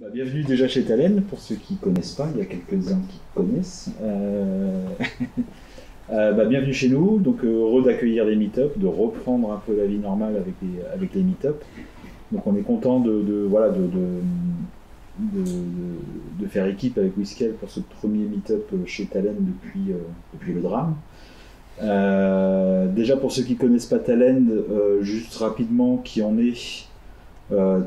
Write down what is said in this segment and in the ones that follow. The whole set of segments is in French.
Bienvenue déjà chez Talen, pour ceux qui ne connaissent pas, il y a quelques-uns qui connaissent. Bienvenue chez nous, donc heureux d'accueillir les meet-up, de reprendre un peu la vie normale avec les meet-up. Donc on est content de faire équipe avec Whiskel pour ce premier meet-up chez Talen depuis le drame. Déjà pour ceux qui ne connaissent pas Talen, juste rapidement qui en est.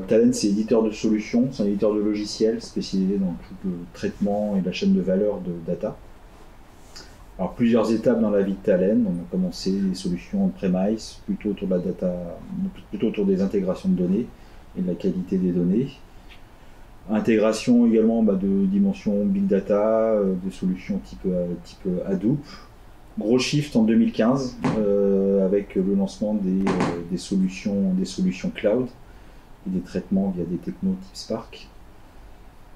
Talend, c'est éditeur de solutions, c'est un éditeur de logiciels spécialisé dans tout le traitement et la chaîne de valeur de data. Alors plusieurs étapes dans la vie de Talend. On a commencé les solutions on-premise, plutôt autour de la data, plutôt autour des intégrations de données et de la qualité des données. Intégration également de dimensions big data, de solutions type Hadoop. Gros shift en 2015 avec le lancement des solutions cloud et des traitements via des technos type Spark.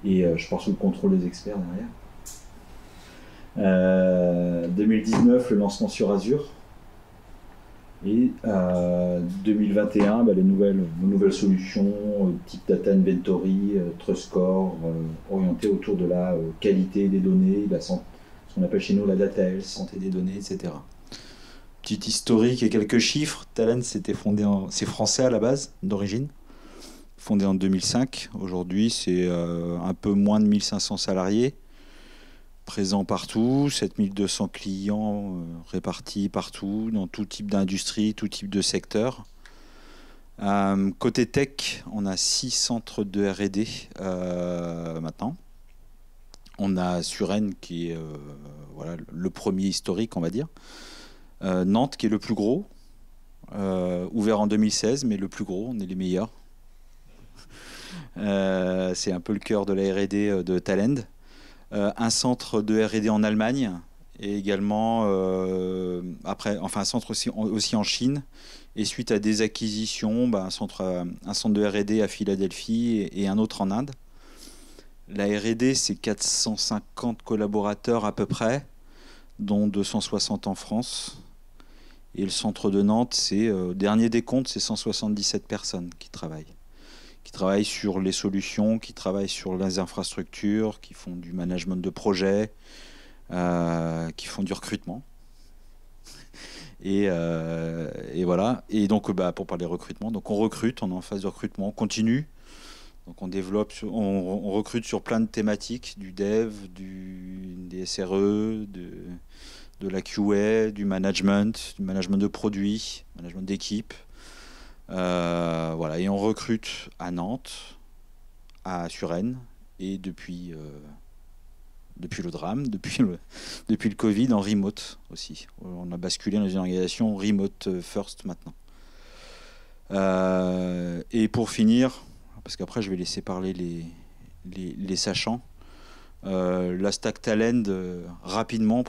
Et je pars sous le contrôle des experts derrière. 2019, le lancement sur Azure. Et 2021, les nouvelles solutions type Data Inventory, TrustScore, orientées autour de la qualité des données, ce qu'on appelle chez nous la data health, santé des données, etc. Petit historique et quelques chiffres. Talend, c'est français à la base, d'origine. Fondé en 2005. Aujourd'hui, c'est un peu moins de 1500 salariés, présents partout, 7200 clients répartis partout, dans tout type d'industrie, tout type de secteur. Côté tech, on a 6 centres de R&D maintenant. On a Suresnes qui est le premier historique, on va dire. Nantes qui est le plus gros, ouvert en 2016, mais le plus gros, on est les meilleurs. C'est un peu le cœur de la R&D de Talend. Un centre de R&D en Allemagne et également un centre aussi en Chine. Et suite à des acquisitions, un centre de R&D à Philadelphie et un autre en Inde. La R&D, c'est 450 collaborateurs à peu près, dont 260 en France. Et le centre de Nantes, c'est dernier décompte, c'est 177 personnes qui travaillent sur les solutions, qui travaillent sur les infrastructures, qui font du management de projet, qui font du recrutement. Et voilà. Et donc, pour parler recrutement, donc on recrute, on est en phase de recrutement, on continue. Donc on développe, on recrute sur plein de thématiques, du dev, des SRE, de la QA, du management de produits, management d'équipe. Et on recrute à Nantes, à Suresnes et depuis le drame, depuis le Covid, en remote aussi. On a basculé dans une organisation remote first maintenant. Et pour finir, parce qu'après je vais laisser parler les sachants, la stack Talend, rapidement,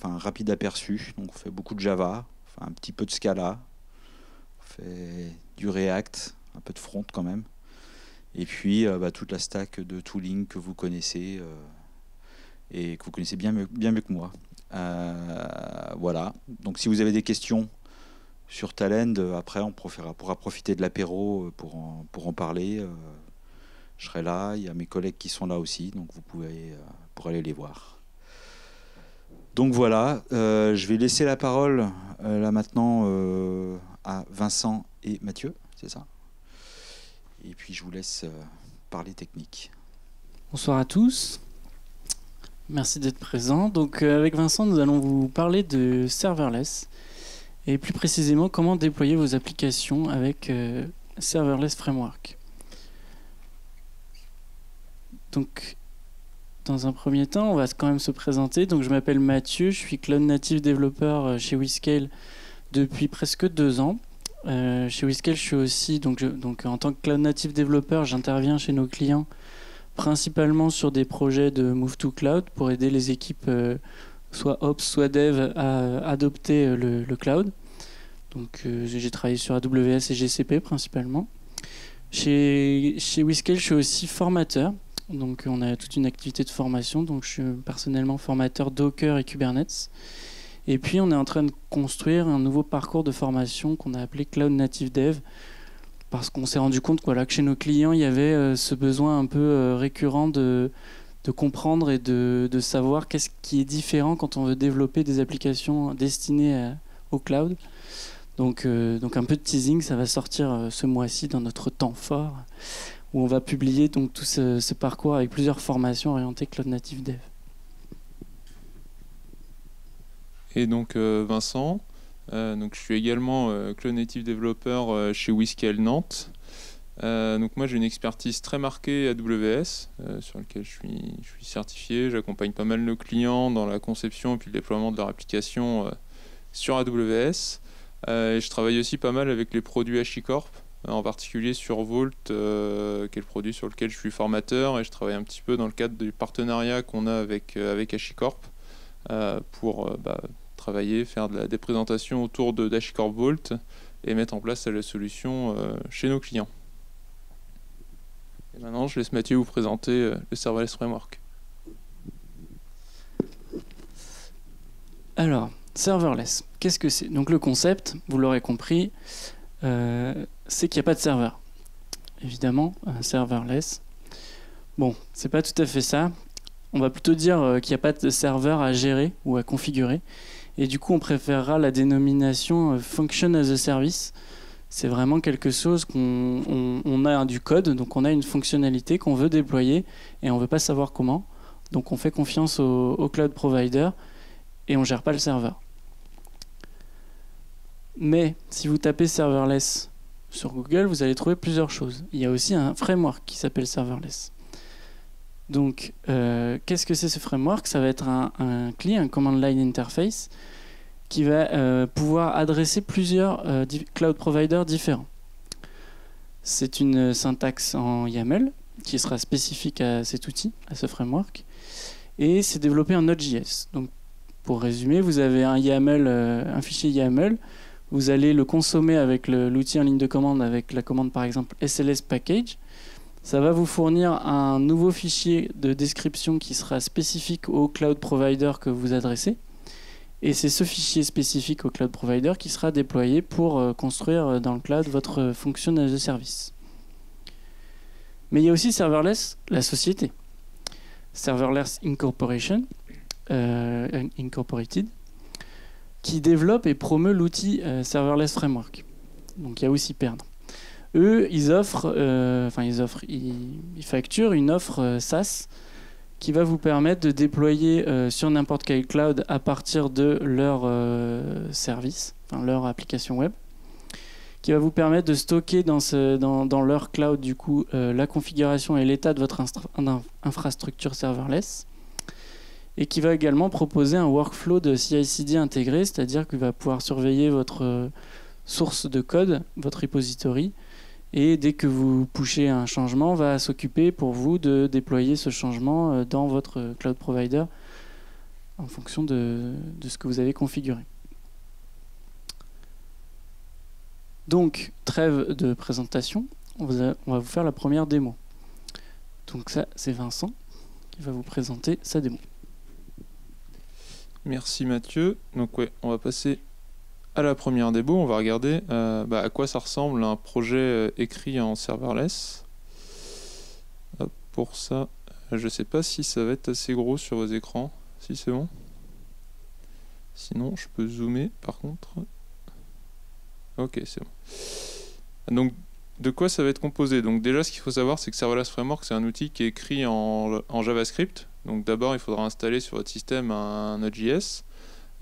un rapide aperçu. Donc on fait beaucoup de Java, un petit peu de Scala, fait du React, un peu de front quand même, et puis toute la stack de tooling que vous connaissez et que vous connaissez bien mieux que moi. Voilà, donc si vous avez des questions sur Talend, après on pourra profiter de l'apéro pour en parler. Je serai là, il y a mes collègues qui sont là aussi, donc vous pouvez pour aller les voir. Donc voilà, je vais laisser la parole là maintenant à Vincent et Mathieu, c'est ça. Et puis je vous laisse parler technique. Bonsoir à tous, merci d'être présents. Donc avec Vincent, nous allons vous parler de serverless et plus précisément comment déployer vos applications avec Serverless Framework. Donc dans un premier temps, on va quand même se présenter. Donc je m'appelle Mathieu, je suis Cloud Native développeur chez Whiskel depuis presque 2 ans. Chez Whiskel, je suis aussi, donc en tant que Cloud Native développeur, j'interviens chez nos clients principalement sur des projets de Move to Cloud pour aider les équipes, soit Ops, soit Dev, à adopter le cloud. Donc j'ai travaillé sur AWS et GCP principalement. Chez Whiskel, je suis aussi formateur. Donc on a toute une activité de formation. Donc je suis personnellement formateur Docker et Kubernetes. Et puis on est en train de construire un nouveau parcours de formation qu'on a appelé Cloud Native Dev, parce qu'on s'est rendu compte voilà, que chez nos clients, il y avait ce besoin un peu récurrent de comprendre et de savoir qu'est-ce qui est différent quand on veut développer des applications destinées au cloud. Donc un peu de teasing, ça va sortir ce mois-ci dans notre temps fort, où on va publier donc, tout ce parcours avec plusieurs formations orientées Cloud Native Dev. Et donc Vincent, donc je suis également Cloud Native Developer chez Whiscale Nantes. Donc moi j'ai une expertise très marquée AWS sur laquelle je suis certifié. J'accompagne pas mal nos clients dans la conception et puis le déploiement de leur application sur AWS. Et je travaille aussi pas mal avec les produits HashiCorp, en particulier sur Vault, qui est le produit sur lequel je suis formateur, et je travaille un petit peu dans le cadre du partenariat qu'on a avec HashiCorp pour travailler, faire des présentations autour d'HashiCorp Vault et mettre en place la solution chez nos clients. Et maintenant, je laisse Mathieu vous présenter le Serverless Framework. Alors, serverless, qu'est-ce que c'est? Donc le concept, vous l'aurez compris, c'est qu'il n'y a pas de serveur. Évidemment, un serverless. Bon, c'est pas tout à fait ça. On va plutôt dire qu'il n'y a pas de serveur à gérer ou à configurer. Et du coup, on préférera la dénomination Function as a Service. C'est vraiment quelque chose qu'on a du code, donc on a une fonctionnalité qu'on veut déployer et on ne veut pas savoir comment. Donc on fait confiance au cloud provider et on ne gère pas le serveur. Mais si vous tapez serverless sur Google, vous allez trouver plusieurs choses. Il y a aussi un framework qui s'appelle serverless. Donc, qu'est-ce que c'est ce framework? Ça va être un CLI, un Command Line Interface, qui va pouvoir adresser plusieurs cloud providers différents. C'est une syntaxe en YAML qui sera spécifique à cet outil, à ce framework, et c'est développé en Node.js. Donc, pour résumer, vous avez un YAML, un fichier YAML, vous allez le consommer avec l'outil en ligne de commande, avec la commande par exemple SLS package. Ça va vous fournir un nouveau fichier de description qui sera spécifique au cloud provider que vous adressez. Et c'est ce fichier spécifique au cloud provider qui sera déployé pour construire dans le cloud votre function as a service. Mais il y a aussi serverless, la société. Serverless Incorporation, Incorporated, qui développe et promeut l'outil Serverless Framework. Donc il y a aussi Perdre. Eux, ils facturent une offre SaaS qui va vous permettre de déployer sur n'importe quel cloud à partir de leur service, leur application web, qui va vous permettre de stocker dans leur cloud du coup la configuration et l'état de votre infrastructure serverless, et qui va également proposer un workflow de CI/CD intégré, c'est-à-dire qu'il va pouvoir surveiller votre source de code, votre repository, et dès que vous pushez un changement, va s'occuper pour vous de déployer ce changement dans votre cloud provider en fonction de ce que vous avez configuré. Donc, trêve de présentation, on va vous faire la première démo. Donc ça, c'est Vincent qui va vous présenter sa démo. Merci Mathieu. Donc ouais, on va passer à la première démo. On va regarder à quoi ça ressemble un projet écrit en serverless. Hop, pour ça, je ne sais pas si ça va être assez gros sur vos écrans. Si c'est bon. Sinon, je peux zoomer par contre. Ok, c'est bon. Donc, de quoi ça va être composé? Donc déjà, ce qu'il faut savoir, c'est que Serverless Framework, c'est un outil qui est écrit en JavaScript. Donc d'abord, il faudra installer sur votre système un Node.js.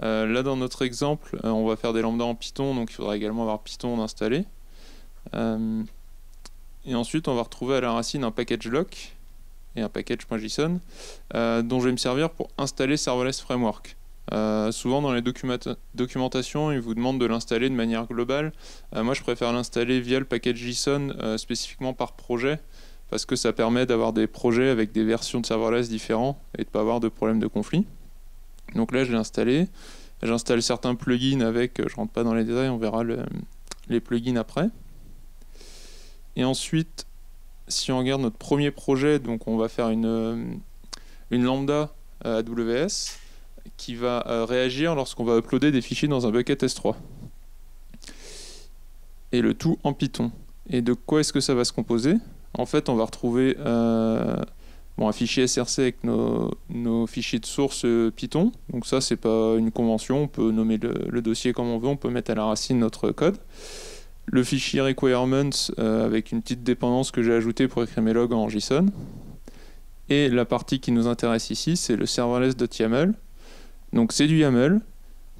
Là, dans notre exemple, on va faire des lambdas en Python, donc il faudra également avoir Python installé. Et ensuite, on va retrouver à la racine un package lock et un package.json dont je vais me servir pour installer Serverless Framework. Souvent dans les documentations, ils vous demandent de l'installer de manière globale. Moi, je préfère l'installer via le package JSON spécifiquement par projet, parce que ça permet d'avoir des projets avec des versions de serverless différents et de ne pas avoir de problème de conflit. Donc là, je l'ai installé. J'installe certains plugins avec, je ne rentre pas dans les détails, on verra les plugins après. Et ensuite, si on regarde notre premier projet, donc on va faire une lambda AWS qui va réagir lorsqu'on va uploader des fichiers dans un bucket S3. Et le tout en Python. Et de quoi est-ce que ça va se composer? En fait, on va retrouver un fichier SRC avec nos fichiers de source Python. Donc ça, c'est pas une convention, on peut nommer le dossier comme on veut, on peut mettre à la racine notre code. Le fichier requirements avec une petite dépendance que j'ai ajoutée pour écrire mes logs en JSON. Et la partie qui nous intéresse ici, c'est le serverless.yaml. Donc c'est du YAML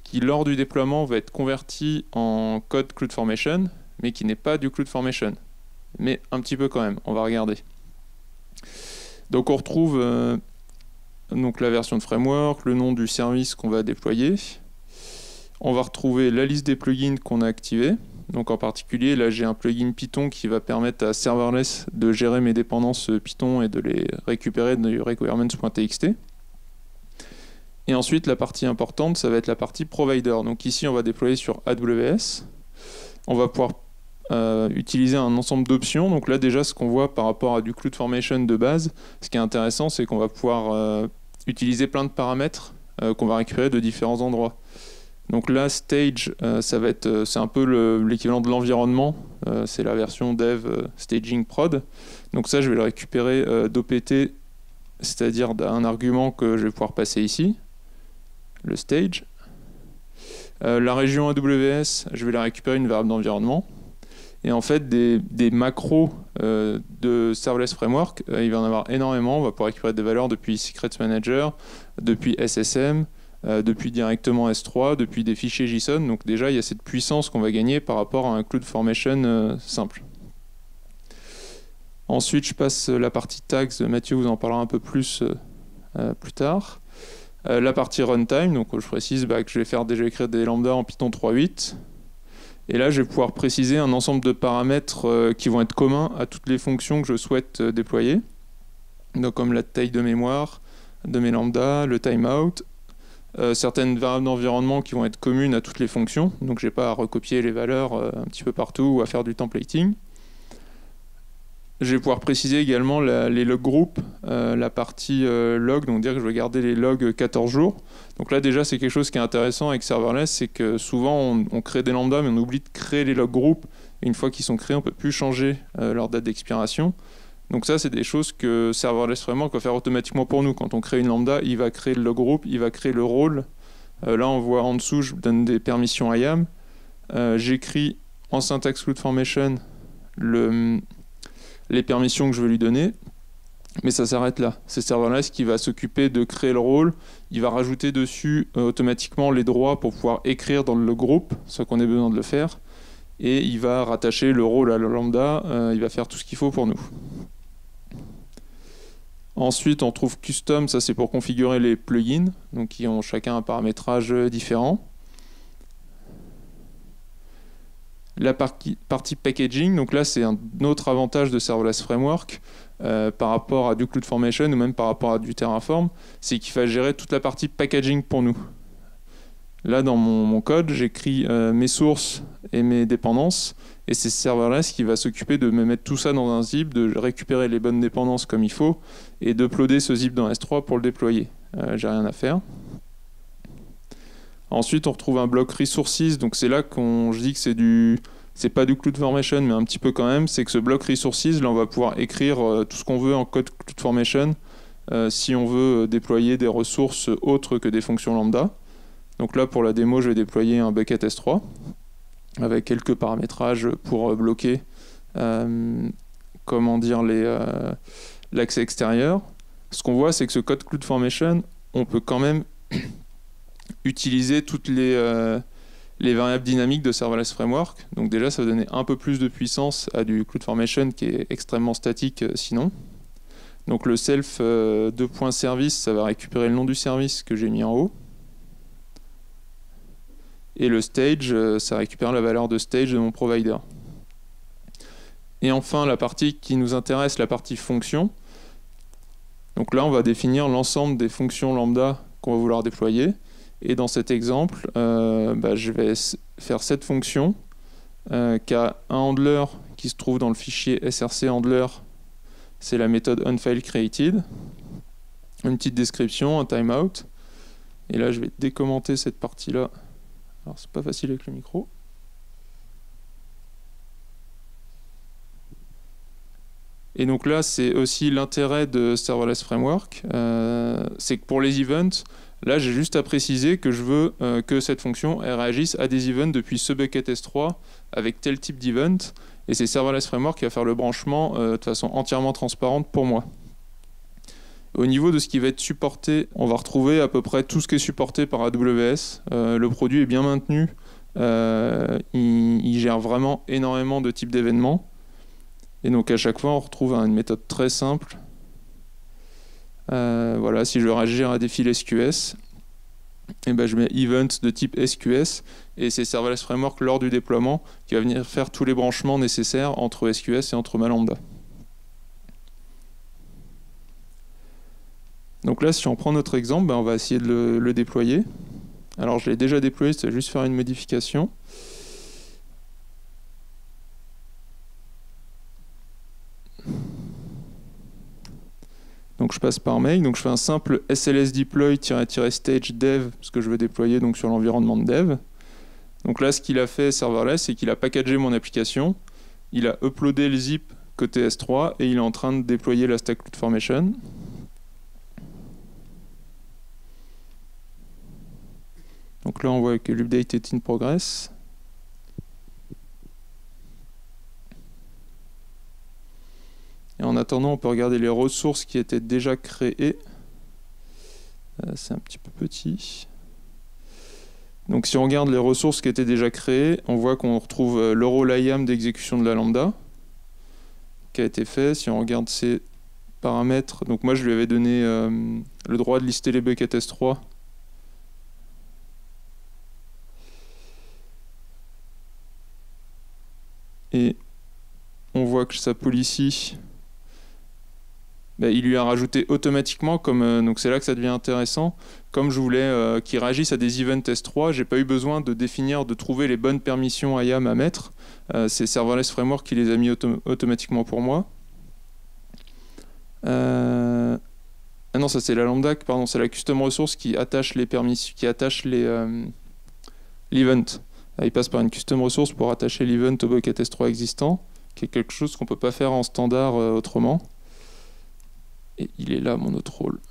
qui, lors du déploiement, va être converti en code CloudFormation, mais qui n'est pas du CloudFormation. Mais un petit peu quand même, on va regarder. Donc on retrouve donc la version de framework, le nom du service qu'on va déployer. On va retrouver la liste des plugins qu'on a activés. Donc en particulier, là j'ai un plugin Python qui va permettre à Serverless de gérer mes dépendances Python et de les récupérer du requirements.txt. Et ensuite, la partie importante, ça va être la partie provider. Donc ici, on va déployer sur AWS. On va pouvoir utiliser un ensemble d'options. Donc là, déjà, ce qu'on voit par rapport à du CloudFormation de base, ce qui est intéressant, c'est qu'on va pouvoir utiliser plein de paramètres qu'on va récupérer de différents endroits. Donc là, stage, c'est un peu l'équivalent de l'environnement. C'est la version dev staging prod. Donc ça, je vais le récupérer d'OPT, c'est-à-dire d'un argument que je vais pouvoir passer ici, le stage. La région AWS, je vais la récupérer une variable d'environnement. Et en fait, des macros de Serverless Framework, il va y en avoir énormément. On va pouvoir récupérer des valeurs depuis Secrets Manager, depuis SSM, depuis directement S3, depuis des fichiers JSON. Donc déjà, il y a cette puissance qu'on va gagner par rapport à un CloudFormation simple. Ensuite, je passe la partie tags. Mathieu vous en parlera un peu plus plus tard. La partie runtime, donc je précise que je vais faire déjà écrire des lambda en Python 3.8. Et là, je vais pouvoir préciser un ensemble de paramètres qui vont être communs à toutes les fonctions que je souhaite déployer. Donc comme la taille de mémoire de mes lambda, le timeout, certaines variables d'environnement qui vont être communes à toutes les fonctions. Donc je n'ai pas à recopier les valeurs un petit peu partout ou à faire du templating. Je vais pouvoir préciser également les log groups, la partie log, donc dire que je vais garder les logs 14 jours. Donc là déjà c'est quelque chose qui est intéressant avec Serverless, c'est que souvent on crée des lambdas mais on oublie de créer les log groups. Et une fois qu'ils sont créés, on ne peut plus changer leur date d'expiration. Donc ça c'est des choses que Serverless Framework va faire automatiquement pour nous. Quand on crée une lambda, il va créer le log group, il va créer le rôle. Là on voit en dessous, je donne des permissions IAM. J'écris en syntaxe CloudFormation les permissions que je veux lui donner, mais ça s'arrête là. C'est Serverless qui va s'occuper de créer le rôle, il va rajouter dessus automatiquement les droits pour pouvoir écrire dans le groupe, sans qu'on ait besoin de le faire, et il va rattacher le rôle à la lambda, il va faire tout ce qu'il faut pour nous. Ensuite, on trouve Custom, ça c'est pour configurer les plugins, donc qui ont chacun un paramétrage différent. La partie packaging, donc là c'est un autre avantage de Serverless Framework par rapport à du CloudFormation ou même par rapport à du Terraform, c'est qu'il va gérer toute la partie packaging pour nous. Là dans mon code, j'écris mes sources et mes dépendances, et c'est Serverless qui va s'occuper de me mettre tout ça dans un zip, de récupérer les bonnes dépendances comme il faut, et d'uploader ce zip dans S3 pour le déployer. J'ai rien à faire. Ensuite, on retrouve un bloc resources, donc c'est là je dis que c'est pas du CloudFormation, mais un petit peu quand même. C'est que ce bloc resources, là, on va pouvoir écrire tout ce qu'on veut en code CloudFormation si on veut déployer des ressources autres que des fonctions lambda. Donc là, pour la démo, je vais déployer un bucket S3 avec quelques paramétrages pour bloquer l'accès extérieur. Ce qu'on voit, c'est que ce code CloudFormation, on peut quand même utiliser toutes les variables dynamiques de Serverless Framework. Donc déjà, ça va donner un peu plus de puissance à du CloudFormation qui est extrêmement statique sinon. Donc le self .service, ça va récupérer le nom du service que j'ai mis en haut. Et le stage, ça récupère la valeur de stage de mon provider. Et enfin, la partie qui nous intéresse, la partie fonction. Donc là, on va définir l'ensemble des fonctions lambda qu'on va vouloir déployer. Et dans cet exemple, je vais faire cette fonction qui a un handler qui se trouve dans le fichier src handler. C'est la méthode onFileCreated. Une petite description, un timeout. Et là, je vais décommenter cette partie-là. Alors, c'est pas facile avec le micro. Et donc là, c'est aussi l'intérêt de Serverless Framework, c'est que pour les events, là, j'ai juste à préciser que je veux que cette fonction elle réagisse à des events depuis ce bucket S3 avec tel type d'event. Et c'est Serverless Framework qui va faire le branchement de façon entièrement transparente pour moi. Au niveau de ce qui va être supporté, on va retrouver à peu près tout ce qui est supporté par AWS. Le produit est bien maintenu. Il gère vraiment énormément de types d'événements. Et donc à chaque fois, on retrouve une méthode très simple. Voilà, si je veux réagir à des fils SQS, et ben je mets event de type SQS et c'est Serverless Framework lors du déploiement qui va venir faire tous les branchements nécessaires entre SQS et entre ma lambda. Donc là, si on prend notre exemple, ben on va essayer de le déployer. Alors je l'ai déjà déployé, c'est juste faire une modification. Donc je passe par mail, donc je fais un simple SLS deploy-stage dev, ce que je veux déployer donc sur l'environnement de dev. Donc là, ce qu'il a fait serverless, c'est qu'il a packagé mon application, il a uploadé le zip côté S3 et il est en train de déployer la stack CloudFormation. Donc là, on voit que l'update est in progress. Et en attendant, on peut regarder les ressources qui étaient déjà créées. C'est un petit peu petit. Donc si on regarde les ressources qui étaient déjà créées, on voit qu'on retrouve le rôle IAM d'exécution de la lambda qui a été fait. Si on regarde ces paramètres, donc moi je lui avais donné le droit de lister les buckets S3. Et on voit que sa policy, il lui a rajouté automatiquement, donc c'est là que ça devient intéressant. Comme je voulais qu'il réagisse à des events S3, j'ai pas eu besoin de définir, de trouver les bonnes permissions IAM à mettre. C'est Serverless Framework qui les a mis automatiquement pour moi. Ah non, ça c'est la lambda, pardon, c'est la custom resource qui attache les permissions, qui attache l'event. Il passe par une custom resource pour attacher l'event au bucket S3 existant, qui est quelque chose qu'on peut pas faire en standard autrement. Et il est là, mon autre rôle.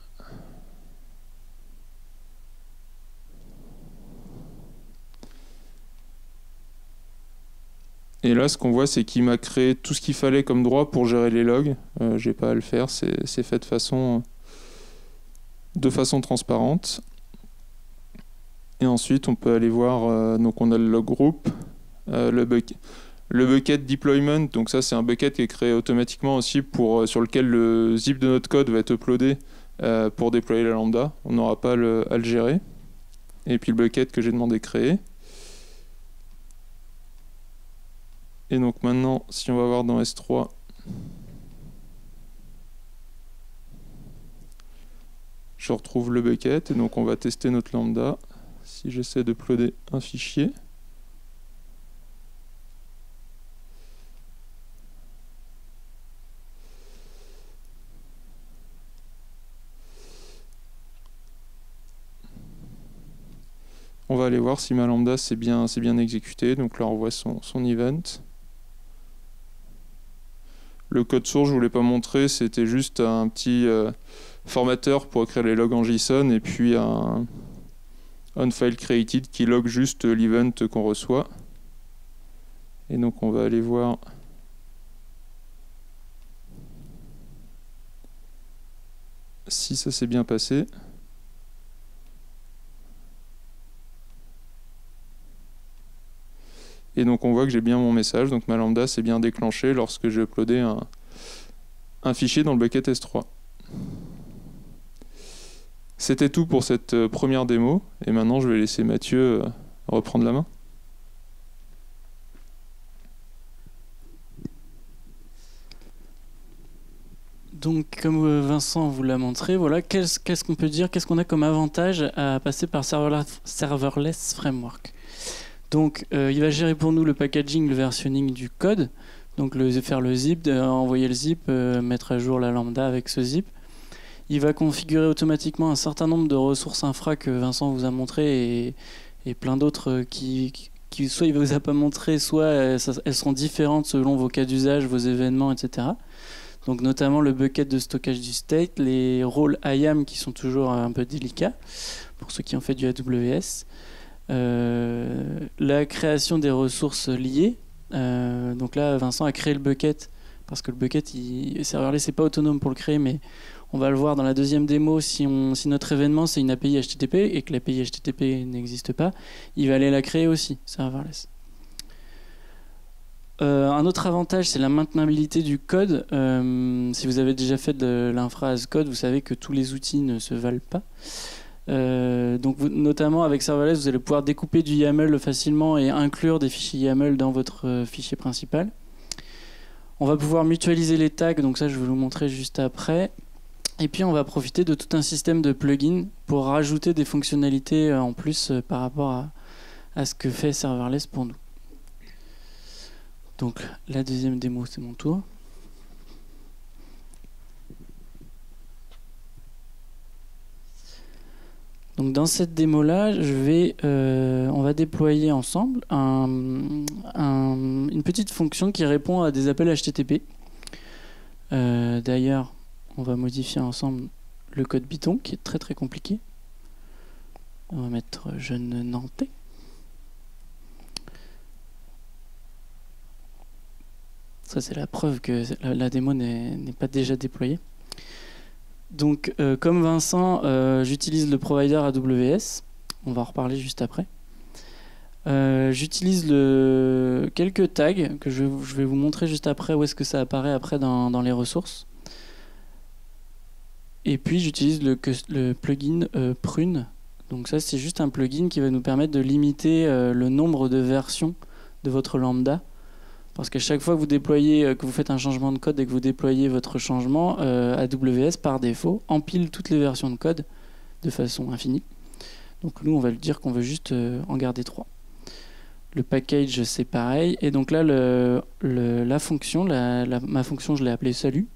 Et là, ce qu'on voit, c'est qu'il m'a créé tout ce qu'il fallait comme droit pour gérer les logs. J'ai pas à le faire, c'est fait de façon transparente. Et ensuite, on peut aller voir, donc on a le log group, le bucket deployment, donc ça c'est un bucket qui est créé automatiquement aussi sur lequel le zip de notre code va être uploadé pour déployer la lambda. On n'aura pas à le gérer. Et puis le bucket que j'ai demandé de créer. Et donc maintenant, si on va voir dans S3, je retrouve le bucket et donc on va tester notre lambda. Si j'essaie d'uploader un fichier. On va aller voir si ma lambda c'est bien exécuté. Donc là on voit son event. Le code source je ne vous l'ai pas montré, c'était juste un petit formateur pour écrire les logs en JSON et puis un onFileCreated qui log juste l'event qu'on reçoit. Et donc on va aller voir si ça s'est bien passé. Et donc on voit que j'ai bien mon message, donc ma lambda s'est bien déclenchée lorsque j'ai uploadé un fichier dans le bucket S3. C'était tout pour cette première démo, et maintenant je vais laisser Mathieu reprendre la main. Donc, comme Vincent vous l'a montré, voilà, qu'est-ce qu'on peut dire, qu'est-ce qu'on a comme avantage à passer par Serverless Framework. Donc, il va gérer pour nous le packaging, le versionning du code, donc faire le zip, envoyer le zip, mettre à jour la lambda avec ce zip. Il va configurer automatiquement un certain nombre de ressources infra que Vincent vous a montré et plein d'autres qui soit il ne vous a pas montré, soit elles seront différentes selon vos cas d'usage, vos événements, etc. Donc notamment le bucket de stockage du state, les rôles IAM qui sont toujours un peu délicats pour ceux qui ont fait du AWS, la création des ressources liées. Donc là, Vincent a créé le bucket parce que le bucket, serverless, c'est pas autonome pour le créer, mais on va le voir dans la deuxième démo. Si notre événement c'est une API HTTP et que l'API HTTP n'existe pas, il va aller la créer aussi, serverless. Un autre avantage, c'est la maintenabilité du code. Si vous avez déjà fait de l'infra as code, vous savez que tous les outils ne se valent pas. Donc notamment avec serverless, vous allez pouvoir découper du YAML facilement et inclure des fichiers YAML dans votre fichier principal. On va pouvoir mutualiser les tags, donc ça je vais vous montrer juste après. Et puis on va profiter de tout un système de plugins pour rajouter des fonctionnalités en plus par rapport à ce que fait serverless pour nous. Donc la deuxième démo, c'est mon tour. Donc dans cette démo-là, on va déployer ensemble une petite fonction qui répond à des appels HTTP. D'ailleurs, on va modifier ensemble le code Python qui est très très compliqué. On va mettre jeune nantais. Ça, c'est la preuve que la démo n'est pas déjà déployée. Donc, comme Vincent, j'utilise le provider AWS. On va en reparler juste après. J'utilise quelques tags que je vais vous montrer juste après où est-ce que ça apparaît après dans les ressources. Et puis, j'utilise le plugin Prune. Donc ça, c'est juste un plugin qui va nous permettre de limiter le nombre de versions de votre lambda. Parce qu'à chaque fois que vous déployez, que vous faites un changement de code et que vous déployez votre changement, AWS, par défaut, empile toutes les versions de code de façon infinie. Donc nous, on va lui dire qu'on veut juste en garder 3. Le package, c'est pareil. Et donc là, la fonction, ma fonction, je l'ai appelée salut.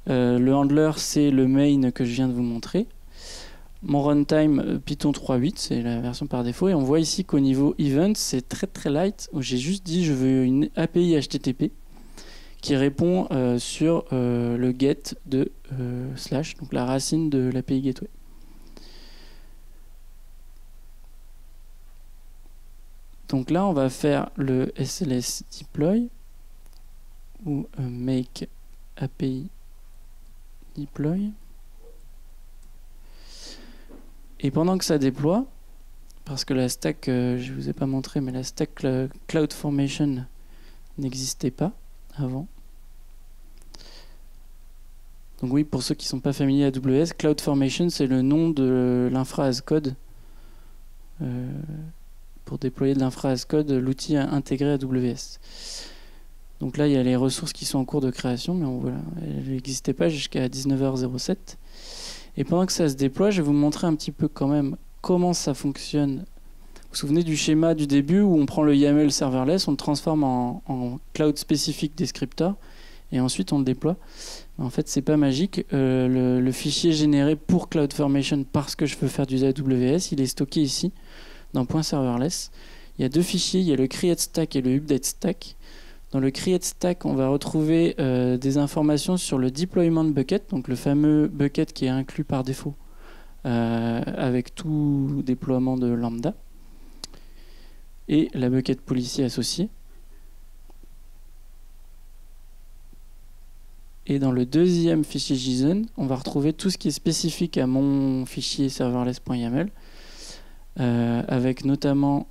Le handler, c'est le main que je viens de vous montrer. Mon runtime Python 3.8, c'est la version par défaut. Et on voit ici qu'au niveau event, c'est très très light. J'ai juste dit je veux une API HTTP qui répond sur le get de slash, donc la racine de l'API gateway. Donc là, on va faire le SLS deploy ou make API deploy. Et pendant que ça déploie, parce que la stack, je ne vous ai pas montré, mais la stack CloudFormation n'existait pas avant. Donc oui, pour ceux qui ne sont pas familiers à AWS, CloudFormation, c'est le nom de l'infra as code. Pour déployer de l'infra as code, l'outil intégré à AWS. Donc là, il y a les ressources qui sont en cours de création, mais voilà, elles n'existaient pas jusqu'à 19h07. Et pendant que ça se déploie, je vais vous montrer un petit peu quand même comment ça fonctionne. Vous vous souvenez du schéma du début où on prend le YAML serverless, on le transforme en cloud spécifique descriptor et ensuite on le déploie. En fait, c'est pas magique. Le fichier généré pour CloudFormation parce que je veux faire du AWS, il est stocké ici dans .serverless. Il y a deux fichiers, il y a le create stack et le update stack. Dans le create stack, on va retrouver des informations sur le deployment bucket, donc le fameux bucket qui est inclus par défaut avec tout déploiement de lambda, et la bucket policy associée. Et dans le deuxième fichier JSON, on va retrouver tout ce qui est spécifique à mon fichier serverless.yaml, avec notamment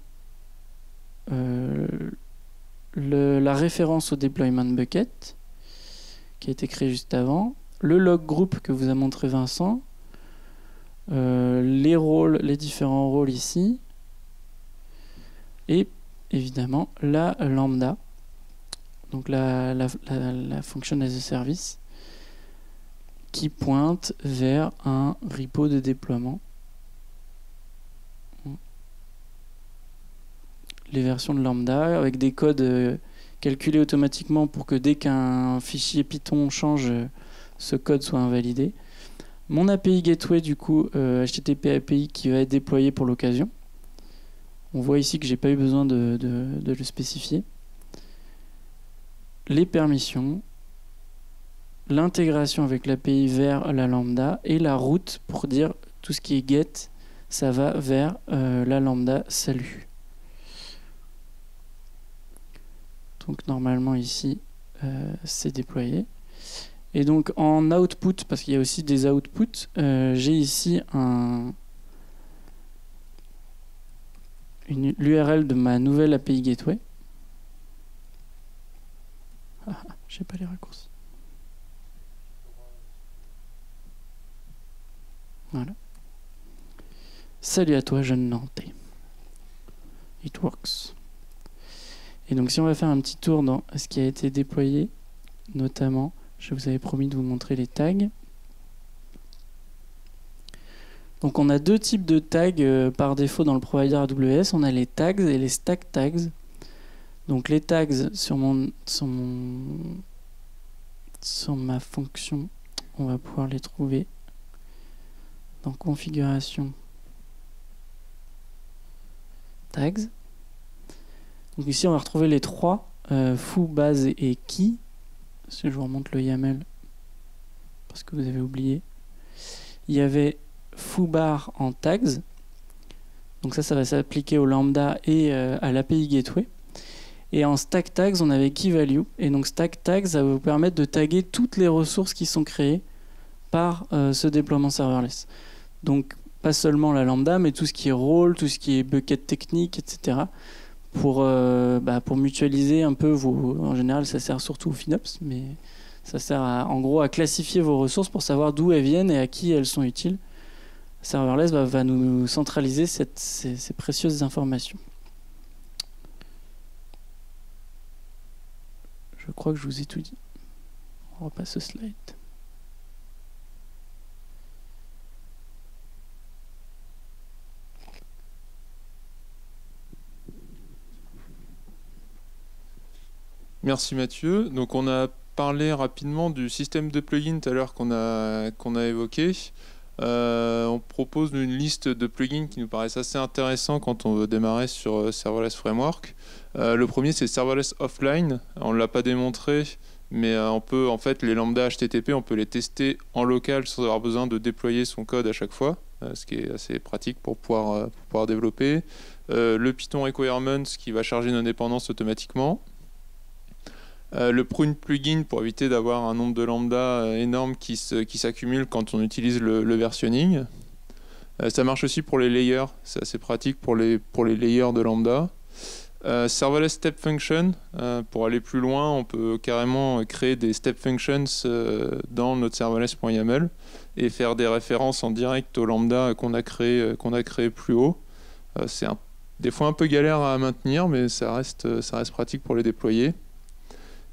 la référence au deployment bucket qui a été créé juste avant, le log group que vous a montré Vincent, les rôles, les différents rôles ici, et évidemment la lambda, donc la function as a service qui pointe vers un repo de déploiement. Les versions de lambda avec des codes calculés automatiquement pour que dès qu'un fichier Python change, ce code soit invalidé. Mon API gateway du coup, HTTP API qui va être déployé pour l'occasion. On voit ici que j'ai pas eu besoin de le spécifier. Les permissions, l'intégration avec l'API vers la lambda et la route pour dire tout ce qui est get, ça va vers la lambda salut. Donc normalement ici, c'est déployé. Et donc en output, parce qu'il y a aussi des outputs, j'ai ici l'URL de ma nouvelle API Gateway. J'ai pas les raccourcis. Voilà. Salut à toi, jeune Nantais. It works. Et donc si on va faire un petit tour dans ce qui a été déployé, notamment, je vous avais promis de vous montrer les tags. Donc on a deux types de tags par défaut dans le provider AWS. On a les tags et les stack tags. Donc les tags sur ma fonction, on va pouvoir les trouver dans configuration tags. Donc ici on va retrouver les trois foo, base et key. Si je vous remonte le YAML parce que vous avez oublié, il y avait foobar en tags. Donc ça va s'appliquer au lambda et à l'API gateway. Et en stack tags, on avait key value. Et donc stack tags, ça va vous permettre de taguer toutes les ressources qui sont créées par ce déploiement serverless. Donc pas seulement la lambda, mais tout ce qui est rôle, tout ce qui est bucket technique, etc. Pour mutualiser un peu vos... En général, ça sert surtout au FinOps, mais ça sert en gros à classifier vos ressources pour savoir d'où elles viennent et à qui elles sont utiles. Serverless va nous centraliser ces précieuses informations. Je crois que je vous ai tout dit. On repasse au slide. Merci Mathieu. Donc on a parlé rapidement du système de plugins tout à l'heure qu'on a évoqué. On propose une liste de plugins qui nous paraissent assez intéressants quand on veut démarrer sur Serverless Framework. Le premier, c'est Serverless Offline. On ne l'a pas démontré, mais on peut, en fait, les lambda HTTP, on peut les tester en local sans avoir besoin de déployer son code à chaque fois, ce qui est assez pratique pour pouvoir développer. Le Python Requirements qui va charger nos dépendances automatiquement. Le prune plugin pour éviter d'avoir un nombre de lambda énorme qui s'accumule quand on utilise le versionning. Ça marche aussi pour les layers, c'est assez pratique pour les layers de lambda. Serverless Step Function, pour aller plus loin, on peut carrément créer des Step Functions dans notre serverless.yaml et faire des références en direct au lambda qu'on a créé plus haut. C'est des fois un peu galère à maintenir, mais ça reste pratique pour les déployer.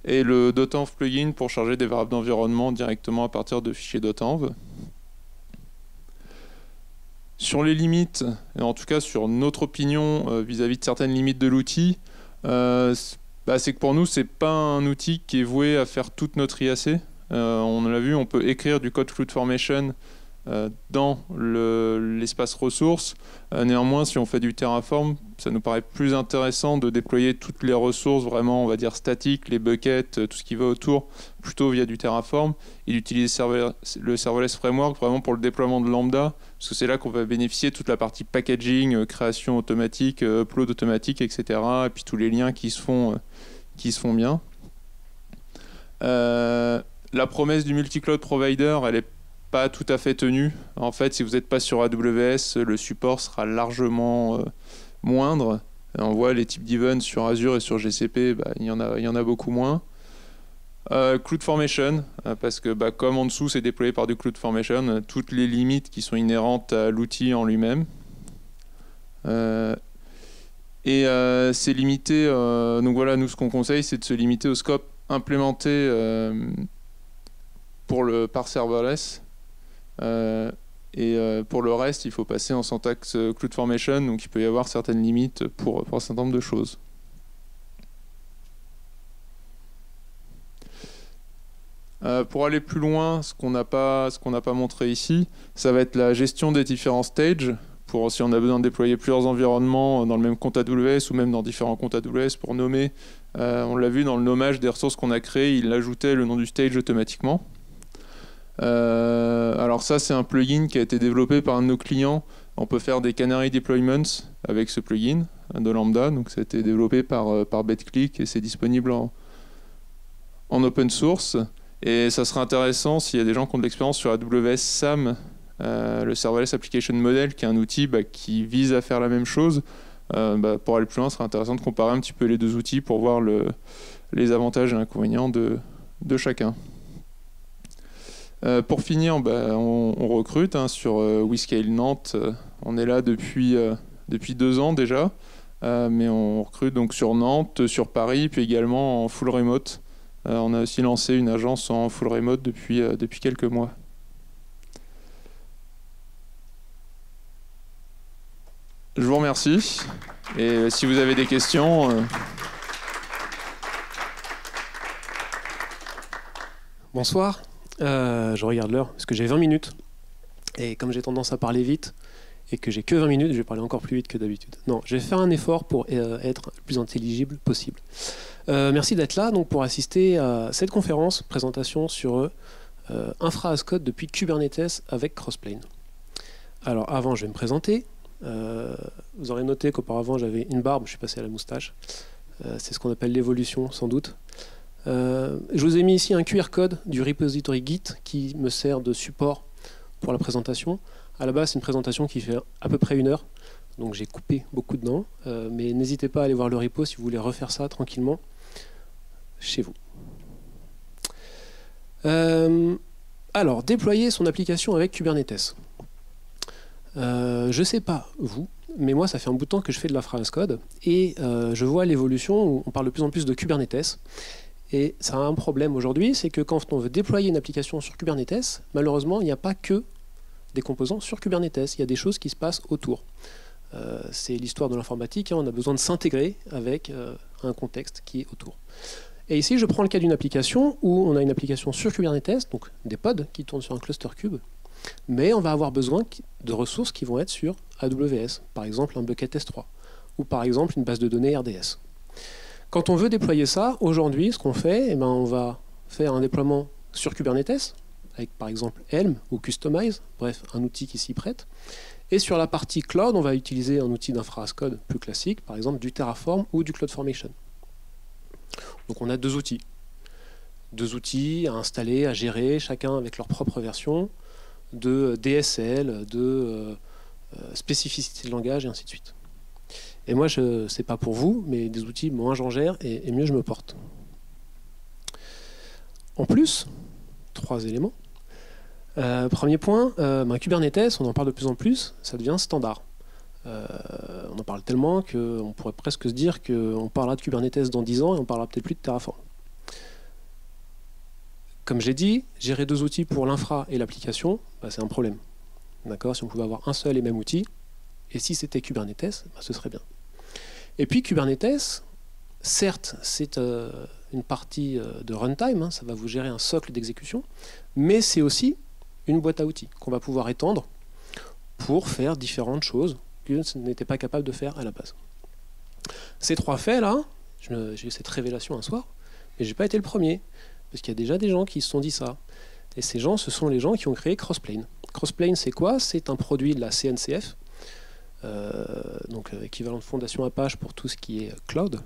Et le .env plugin pour charger des variables d'environnement directement à partir de fichiers .env. Sur les limites, et en tout cas sur notre opinion vis-à-vis de certaines limites de l'outil, c'est que pour nous, c'est pas un outil qui est voué à faire toute notre IAC. On l'a vu, on peut écrire du code CloudFormation dans l'espace ressources. Néanmoins, si on fait du Terraform, ça nous paraît plus intéressant de déployer toutes les ressources vraiment, on va dire, statiques, les buckets, tout ce qui va autour, plutôt via du Terraform, et d'utiliser le Serverless Framework vraiment pour le déploiement de Lambda, parce que c'est là qu'on va bénéficier de toute la partie packaging, création automatique, upload automatique, etc. Et puis tous les liens qui se font bien. La promesse du multi-cloud provider, elle est pas tout à fait tenue. En fait, si vous n'êtes pas sur AWS, le support sera largement moindre. On voit les types d'events sur Azure et sur GCP, il y en a beaucoup moins. CloudFormation, parce que comme en dessous c'est déployé par du CloudFormation, toutes les limites qui sont inhérentes à l'outil en lui-même. C'est limité, donc voilà, nous ce qu'on conseille c'est de se limiter au scope implémenté par serverless. Pour le reste, il faut passer en syntaxe CloudFormation, donc il peut y avoir certaines limites pour un certain nombre de choses. Pour aller plus loin, ce qu'on n'a pas montré ici, ça va être la gestion des différents stages, pour si on a besoin de déployer plusieurs environnements dans le même compte AWS ou même dans différents comptes AWS pour nommer. On l'a vu dans le nommage des ressources qu'on a créées, il ajoutait le nom du stage automatiquement. Alors ça, c'est un plugin qui a été développé par un de nos clients. On peut faire des canary deployments avec ce plugin de Lambda. Donc ça a été développé par BetClick et c'est disponible en open source. Et ça sera intéressant s'il y a des gens qui ont de l'expérience sur AWS SAM, le Serverless Application Model, qui est un outil qui vise à faire la même chose. Pour aller plus loin, ce sera intéressant de comparer un petit peu les deux outils pour voir les avantages et inconvénients de chacun. Pour finir, on recrute sur WeScale Nantes. On est là depuis 2 ans déjà, mais on recrute donc sur Nantes, sur Paris, puis également en full remote. On a aussi lancé une agence en full remote depuis quelques mois. Je vous remercie. Et si vous avez des questions... Bonsoir. Je regarde l'heure parce que j'ai 20 minutes. Et comme j'ai tendance à parler vite et que j'ai que 20 minutes, je vais parler encore plus vite que d'habitude. Non, je vais faire un effort pour être le plus intelligible possible. Merci d'être là donc, pour assister à cette conférence, présentation sur Infra as Code depuis Kubernetes avec Crossplane. Alors avant, je vais me présenter. Vous aurez noté qu'auparavant j'avais une barbe, je suis passé à la moustache. C'est ce qu'on appelle l'évolution sans doute. Je vous ai mis ici un QR code du repository Git qui me sert de support pour la présentation. À la base, c'est une présentation qui fait à peu près 1 heure, donc j'ai coupé beaucoup dedans. Mais n'hésitez pas à aller voir le repo si vous voulez refaire ça tranquillement chez vous. Alors, déployer son application avec Kubernetes. Je sais pas vous, mais moi ça fait un bout de temps que je fais de l'infra as code et je vois l'évolution où on parle de plus en plus de Kubernetes. Et ça a un problème aujourd'hui, c'est que quand on veut déployer une application sur Kubernetes, malheureusement, il n'y a pas que des composants sur Kubernetes, il y a des choses qui se passent autour. C'est l'histoire de l'informatique, on a besoin de s'intégrer avec un contexte qui est autour. Et ici, je prends le cas d'une application où on a une application sur Kubernetes, donc des pods qui tournent sur un cluster cube, mais on va avoir besoin de ressources qui vont être sur AWS, par exemple un bucket S3, ou par exemple une base de données RDS. Quand on veut déployer ça, aujourd'hui, ce qu'on fait, on va faire un déploiement sur Kubernetes, avec par exemple Helm ou Kustomize, bref, un outil qui s'y prête. Et sur la partie cloud, on va utiliser un outil d'infra as code plus classique, par exemple du Terraform ou du CloudFormation. Donc on a 2 outils. 2 outils à installer, à gérer, chacun avec leur propre version, de DSL, de spécificité de langage, et ainsi de suite. Et moi, c'est pas pour vous, mais des outils, moins j'en gère et mieux je me porte. En plus, 3 éléments. Premier point, Kubernetes, on en parle de plus en plus, ça devient standard. On en parle tellement qu'on pourrait presque se dire qu'on parlera de Kubernetes dans 10 ans et on parlera peut-être plus de Terraform. Comme j'ai dit, gérer 2 outils pour l'infra et l'application, c'est un problème. D'accord ? Si on pouvait avoir un seul et même outil, et si c'était Kubernetes, ce serait bien. Et puis Kubernetes, certes, c'est une partie de runtime, ça va vous gérer un socle d'exécution, mais c'est aussi une boîte à outils qu'on va pouvoir étendre pour faire différentes choses que ce n'était pas capable de faire à la base. Ces 3 faits-là, j'ai eu cette révélation un soir, mais je n'ai pas été le premier, parce qu'il y a déjà des gens qui se sont dit ça. Et ces gens, ce sont les gens qui ont créé Crossplane. Crossplane, c'est quoi ? C'est un produit de la CNCF, donc équivalent de Fondation Apache pour tout ce qui est cloud,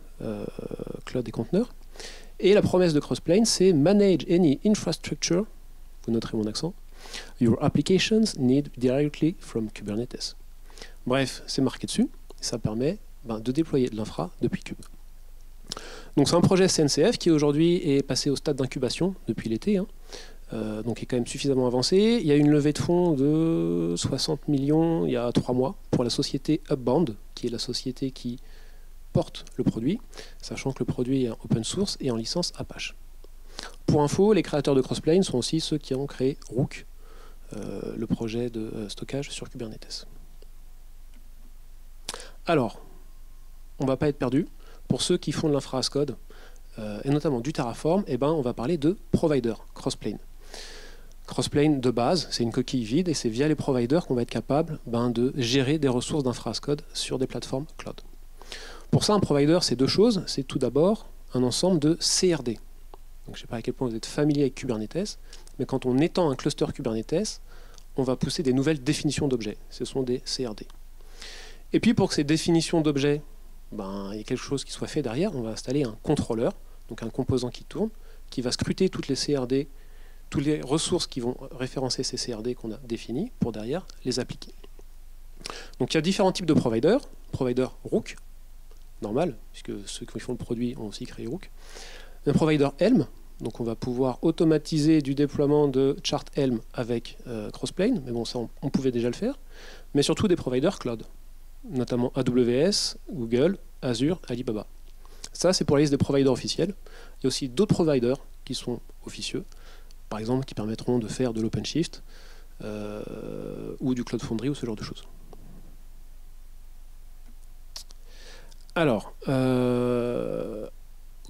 cloud et conteneurs. Et la promesse de Crossplane, c'est Manage any infrastructure, vous noterez mon accent, your applications need directly from Kubernetes. Bref, c'est marqué dessus, et ça permet de déployer de l'infra depuis Kube. Donc c'est un projet CNCF qui aujourd'hui est passé au stade d'incubation depuis l'été, donc est quand même suffisamment avancé. Il y a une levée de fonds de 60 millions il y a 3 mois pour la société Upbound, qui est la société qui porte le produit, sachant que le produit est open source et en licence Apache. Pour info, les créateurs de Crossplane sont aussi ceux qui ont créé Rook, le projet de stockage sur Kubernetes. Alors, on ne va pas être perdu. Pour ceux qui font de l'infra as code, et notamment du Terraform, on va parler de provider, Crossplane. Crossplane, de base, c'est une coquille vide, et c'est via les providers qu'on va être capable de gérer des ressources d'infra as code sur des plateformes cloud. Pour ça, un provider, c'est 2 choses. C'est tout d'abord un ensemble de CRD. Donc, je ne sais pas à quel point vous êtes familier avec Kubernetes, mais quand on étend un cluster Kubernetes, on va pousser des nouvelles définitions d'objets. Ce sont des CRD. Et puis pour que ces définitions d'objets, il y ait quelque chose qui soit fait derrière, on va installer un contrôleur, donc un composant qui tourne, qui va scruter toutes les CRD, toutes les ressources qui vont référencer ces CRD qu'on a définies pour derrière les appliquer. Donc il y a différents types de providers. Provider Rook, normal, puisque ceux qui font le produit ont aussi créé Rook. Un provider Helm, donc on va pouvoir automatiser du déploiement de chart Helm avec Crossplane, mais bon, ça on pouvait déjà le faire. Mais surtout des providers cloud, notamment AWS, Google, Azure, Alibaba. Ça, c'est pour la liste des providers officiels. Il y a aussi d'autres providers qui sont officieux, par exemple, qui permettront de faire de l'OpenShift ou du Cloud Foundry ou ce genre de choses. Alors,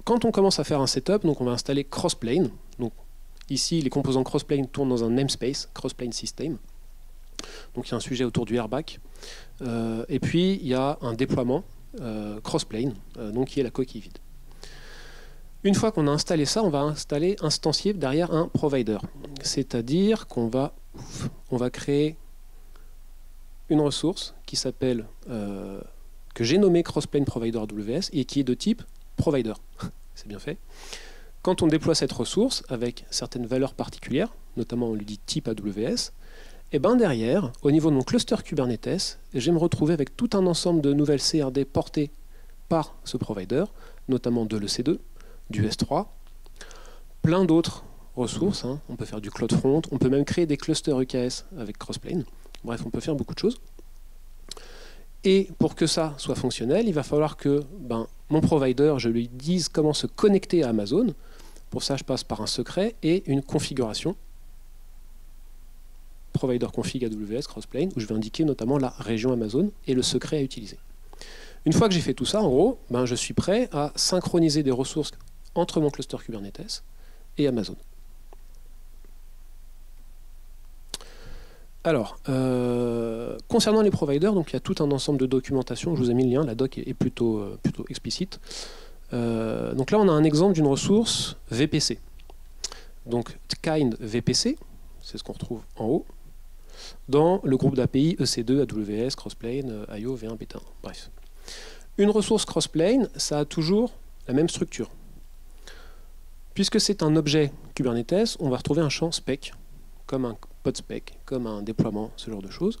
quand on commence à faire un setup, donc on va installer Crossplane. Donc, ici, les composants Crossplane tournent dans un namespace, Crossplane System. Donc, il y a un sujet autour du airbag. Et puis, il y a un déploiement Crossplane, donc qui est la coquille vide. Une fois qu'on a installé ça, on va instancier derrière un provider. C'est-à-dire qu'on va créer une ressource qui s'appelle, que j'ai nommée Crossplane Provider AWS et qui est de type provider. C'est bien fait. Quand on déploie cette ressource avec certaines valeurs particulières, notamment on lui dit type AWS, et bien derrière, au niveau de mon cluster Kubernetes, je vais me retrouver avec tout un ensemble de nouvelles CRD portées par ce provider, notamment de l'EC2, du S3, plein d'autres ressources. On peut faire du CloudFront, on peut même créer des clusters EKS avec Crossplane. Bref, on peut faire beaucoup de choses. Et pour que ça soit fonctionnel, il va falloir que mon provider, je lui dise comment se connecter à Amazon. Pour ça, je passe par un secret et une configuration. Provider config AWS Crossplane, où je vais indiquer notamment la région Amazon et le secret à utiliser. Une fois que j'ai fait tout ça, en gros, je suis prêt à synchroniser des ressources entre mon cluster Kubernetes et Amazon. Alors, concernant les providers, donc il y a tout un ensemble de documentation. Je vous ai mis le lien, la doc est plutôt explicite. Donc là, on a un exemple d'une ressource VPC. Donc, kind VPC, c'est ce qu'on retrouve en haut, dans le groupe d'API EC2, AWS, Crossplane, IO, V1, Beta. Bref. Une ressource Crossplane, ça a toujours la même structure. Puisque c'est un objet Kubernetes, on va retrouver un champ spec, comme un pod spec, comme un déploiement, ce genre de choses.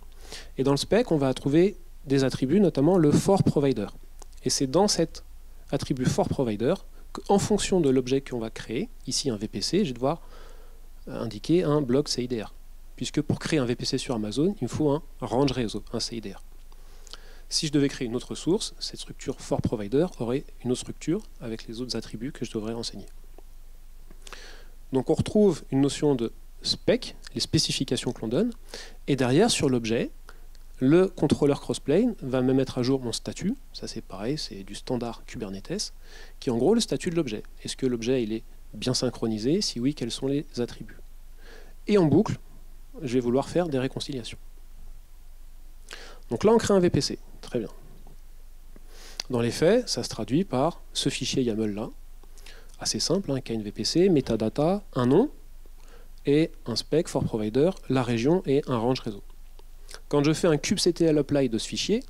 Et dans le spec, on va trouver des attributs, notamment le for provider. Et c'est dans cet attribut for provider qu'en fonction de l'objet qu'on va créer, ici un VPC, je vais devoir indiquer un bloc CIDR. Puisque pour créer un VPC sur Amazon, il me faut un range réseau, un CIDR. Si je devais créer une autre source, cette structure for provider aurait une autre structure avec les autres attributs que je devrais renseigner. Donc on retrouve une notion de spec, les spécifications que l'on donne, et derrière sur l'objet, le contrôleur Crossplane va me mettre à jour mon statut. Ça c'est pareil, c'est du standard Kubernetes, qui est en gros le statut de l'objet. Est-ce que l'objet il est bien synchronisé? Si oui, quels sont les attributs? Et en boucle, je vais vouloir faire des réconciliations. Donc là, on crée un VPC. Très bien. Dans les faits, ça se traduit par ce fichier YAML là, assez simple, kind VPC, metadata, un nom, et un spec for provider, la région et un range réseau. Quand je fais un kubectl apply de ce fichier,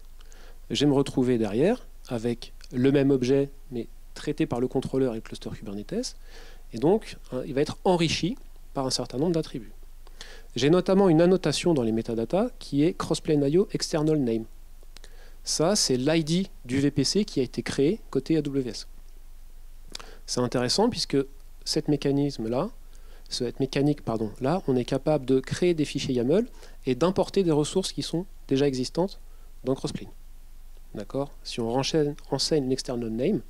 je vais me retrouver derrière avec le même objet, mais traité par le contrôleur et le cluster Kubernetes, et donc il va être enrichi par un certain nombre d'attributs. J'ai notamment une annotation dans les metadata qui est Crossplane IO external name. Ça, c'est l'ID du VPC qui a été créé côté AWS. C'est intéressant puisque cette mécanique là, on est capable de créer des fichiers YAML et d'importer des ressources qui sont déjà existantes dans Crossplane. D'accord? Si on renseigne une external name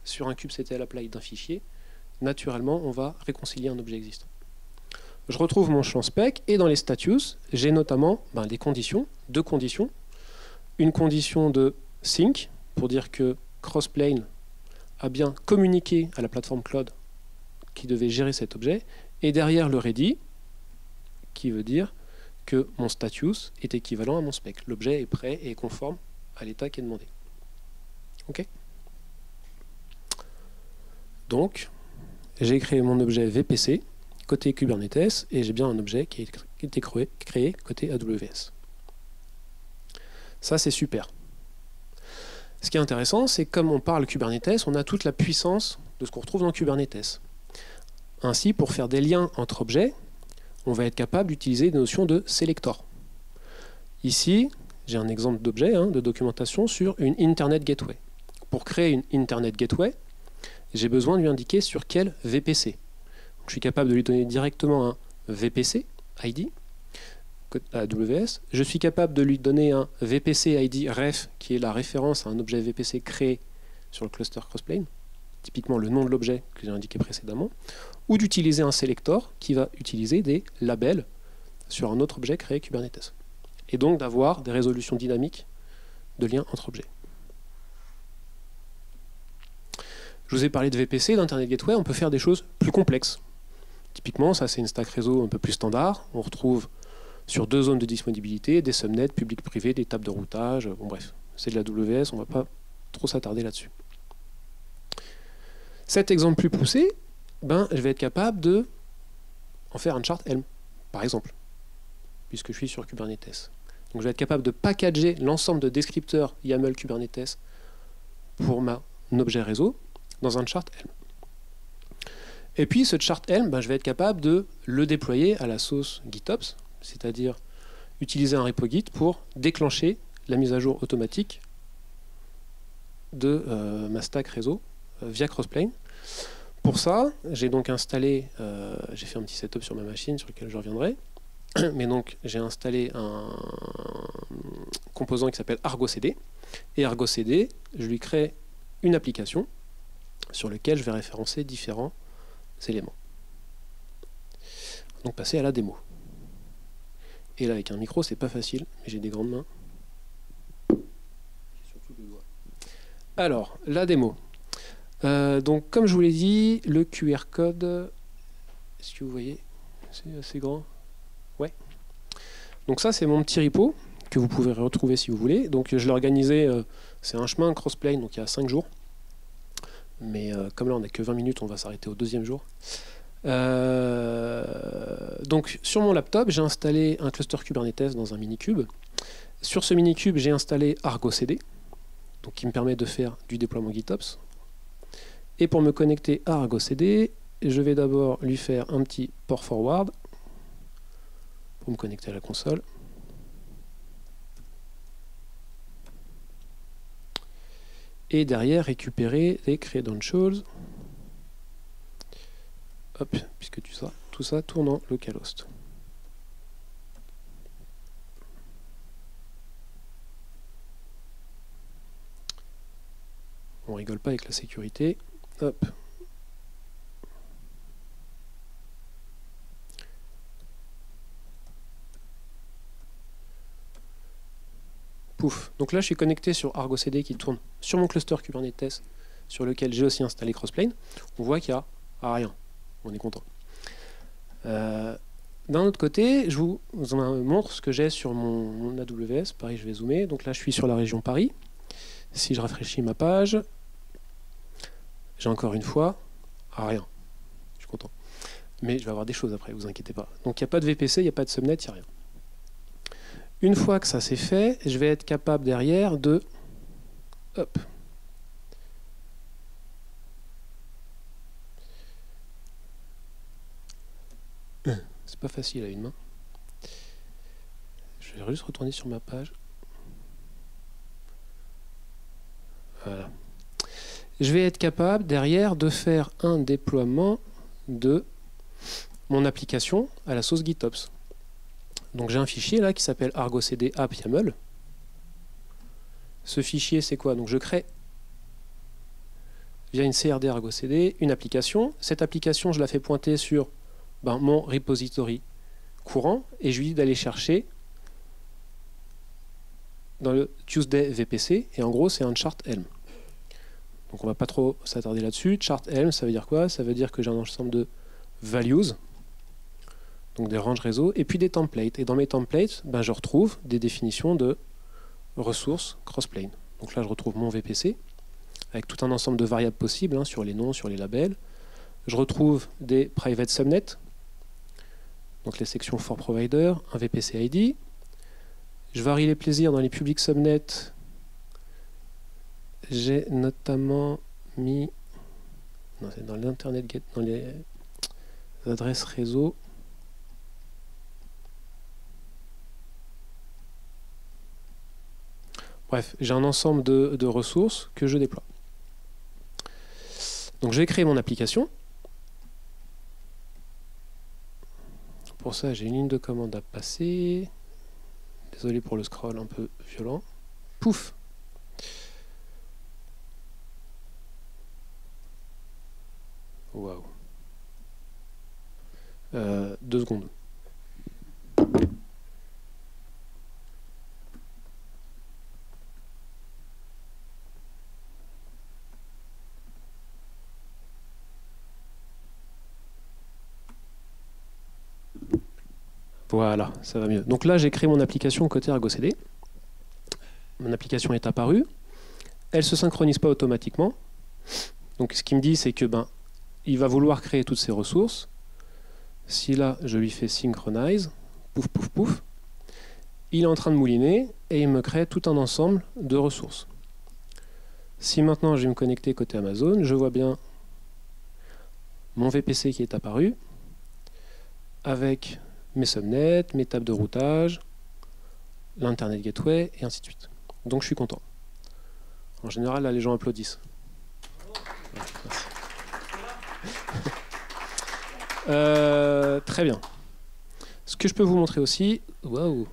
sur un kubectl apply d'un fichier, naturellement, on va réconcilier un objet existant. Je retrouve mon champ spec et dans les status, j'ai notamment des conditions, deux conditions. Une condition de sync pour dire que Crossplane a bien communiqué à la plateforme cloud qui devait gérer cet objet, et derrière le ready qui veut dire que mon status est équivalent à mon spec. L'objet est prêt et conforme à l'état qui est demandé. Ok? Donc, j'ai créé mon objet VPC côté Kubernetes et j'ai bien un objet qui a été créé côté AWS. Ça, c'est super. Ce qui est intéressant, c'est que comme on parle Kubernetes, on a toute la puissance de ce qu'on retrouve dans Kubernetes. Ainsi, pour faire des liens entre objets, on va être capable d'utiliser des notions de selector. Ici, j'ai un exemple d'objet, de documentation sur une Internet Gateway. Pour créer une Internet Gateway, j'ai besoin de lui indiquer sur quel VPC. Donc, je suis capable de lui donner directement un VPC ID AWS. Je suis capable de lui donner un VPC ID ref, qui est la référence à un objet VPC créé sur le cluster Crossplane, typiquement le nom de l'objet que j'ai indiqué précédemment, ou d'utiliser un selector qui va utiliser des labels sur un autre objet créé Kubernetes. Et donc d'avoir des résolutions dynamiques de liens entre objets. Je vous ai parlé de VPC, d'Internet Gateway, on peut faire des choses plus complexes. Typiquement, ça c'est une stack réseau un peu plus standard. On retrouve sur 2 zones de disponibilité, des subnets, public-privé, des tables de routage, bon bref, c'est de la AWS, on ne va pas trop s'attarder là-dessus. Cet exemple plus poussé, je vais être capable de en faire un chart Helm, par exemple, puisque je suis sur Kubernetes. Donc je vais être capable de packager l'ensemble de descripteurs YAML Kubernetes pour mon objet réseau dans un chart Helm. Et puis ce chart Helm, je vais être capable de le déployer à la sauce GitOps, c'est-à-dire utiliser un repo Git pour déclencher la mise à jour automatique de ma stack réseau via Crossplane. Pour ça, j'ai donc installé, j'ai fait un petit setup sur ma machine sur lequel je reviendrai, mais donc j'ai installé un composant qui s'appelle Argo CD, et Argo CD, je lui crée une application sur laquelle je vais référencer différents éléments. Donc passer à la démo. Et là avec un micro c'est pas facile, mais j'ai des grandes mains. Surtout le doigt. Alors, la démo. Donc comme je vous l'ai dit, le QR code, est-ce que vous voyez? C'est assez grand. Ouais. Donc ça c'est mon petit repo que vous pouvez retrouver si vous voulez. Donc je l'ai organisé, c'est un chemin Crossplane, donc il y a 5 jours. Mais comme là on n'a que 20 minutes, on va s'arrêter au 2e jour. Donc sur mon laptop, j'ai installé un cluster Kubernetes dans un minikube. Sur ce minikube, j'ai installé Argo CD, donc qui me permet de faire du déploiement GitOps. Et pour me connecter à Argo CD, je vais d'abord lui faire un petit port forward pour me connecter à la console. Et derrière récupérer les credentials. Hop, puisque tout ça tourne en localhost. On rigole pas avec la sécurité. Hop. Pouf. Donc là, je suis connecté sur Argo CD qui tourne sur mon cluster Kubernetes, sur lequel j'ai aussi installé Crossplane. On voit qu'il n'y a rien. On est content. D'un autre côté, je vous montre ce que j'ai sur mon AWS. Pareil, je vais zoomer. Donc là, je suis sur la région Paris. Si je rafraîchis ma page, j'ai encore une fois rien. Je suis content. Mais je vais avoir des choses après, vous inquiétez pas. Donc il n'y a pas de VPC, il n'y a pas de subnet, il n'y a rien. Une fois que ça c'est fait, je vais être capable derrière de... Hop. C'est pas facile à une main. Je vais juste retourner sur ma page. Voilà. Je vais être capable derrière de faire un déploiement de mon application à la sauce GitOps. Donc j'ai un fichier là qui s'appelle Argo CD app YAML. Ce fichier c'est quoi? Donc je crée via une CRD Argo CD une application. Cette application je la fais pointer sur mon repository courant et je lui dis d'aller chercher dans le Tuesday VPC et en gros c'est un chart Helm. Donc on va pas trop s'attarder là-dessus. Chart Helm ça veut dire quoi? Ça veut dire que j'ai un ensemble de values, donc des ranges réseau, et puis des templates. Et dans mes templates, je retrouve des définitions de ressources Crossplane. Donc là je retrouve mon VPC avec tout un ensemble de variables possibles sur les noms, sur les labels. je retrouve des private subnets, donc les sections for provider, un VPC ID. Je varie les plaisirs dans les public subnets. J'ai notamment mis, non, c'est dans l'internet get, dans les adresses réseau. Bref, j'ai un ensemble de ressources que je déploie. Donc je vais créer mon application. Pour ça, j'ai une ligne de commande à passer. Désolé pour le scroll un peu violent. Pouf! Waouh! 2 secondes. Voilà, ça va mieux. Donc là, j'ai créé mon application côté Argo CD. Mon application est apparue. Elle ne se synchronise pas automatiquement. Donc ce qu'il me dit, c'est que il va vouloir créer toutes ces ressources. Si là, je lui fais synchronize, pouf, pouf, pouf, il est en train de mouliner et il me crée tout un ensemble de ressources. Si maintenant je vais me connecter côté Amazon, je vois bien mon VPC qui est apparu avec mes subnets, mes tables de routage, l'Internet Gateway, et ainsi de suite. Donc je suis content. En général, là, les gens applaudissent. Très bien. Ce que je peux vous montrer aussi... Waouh!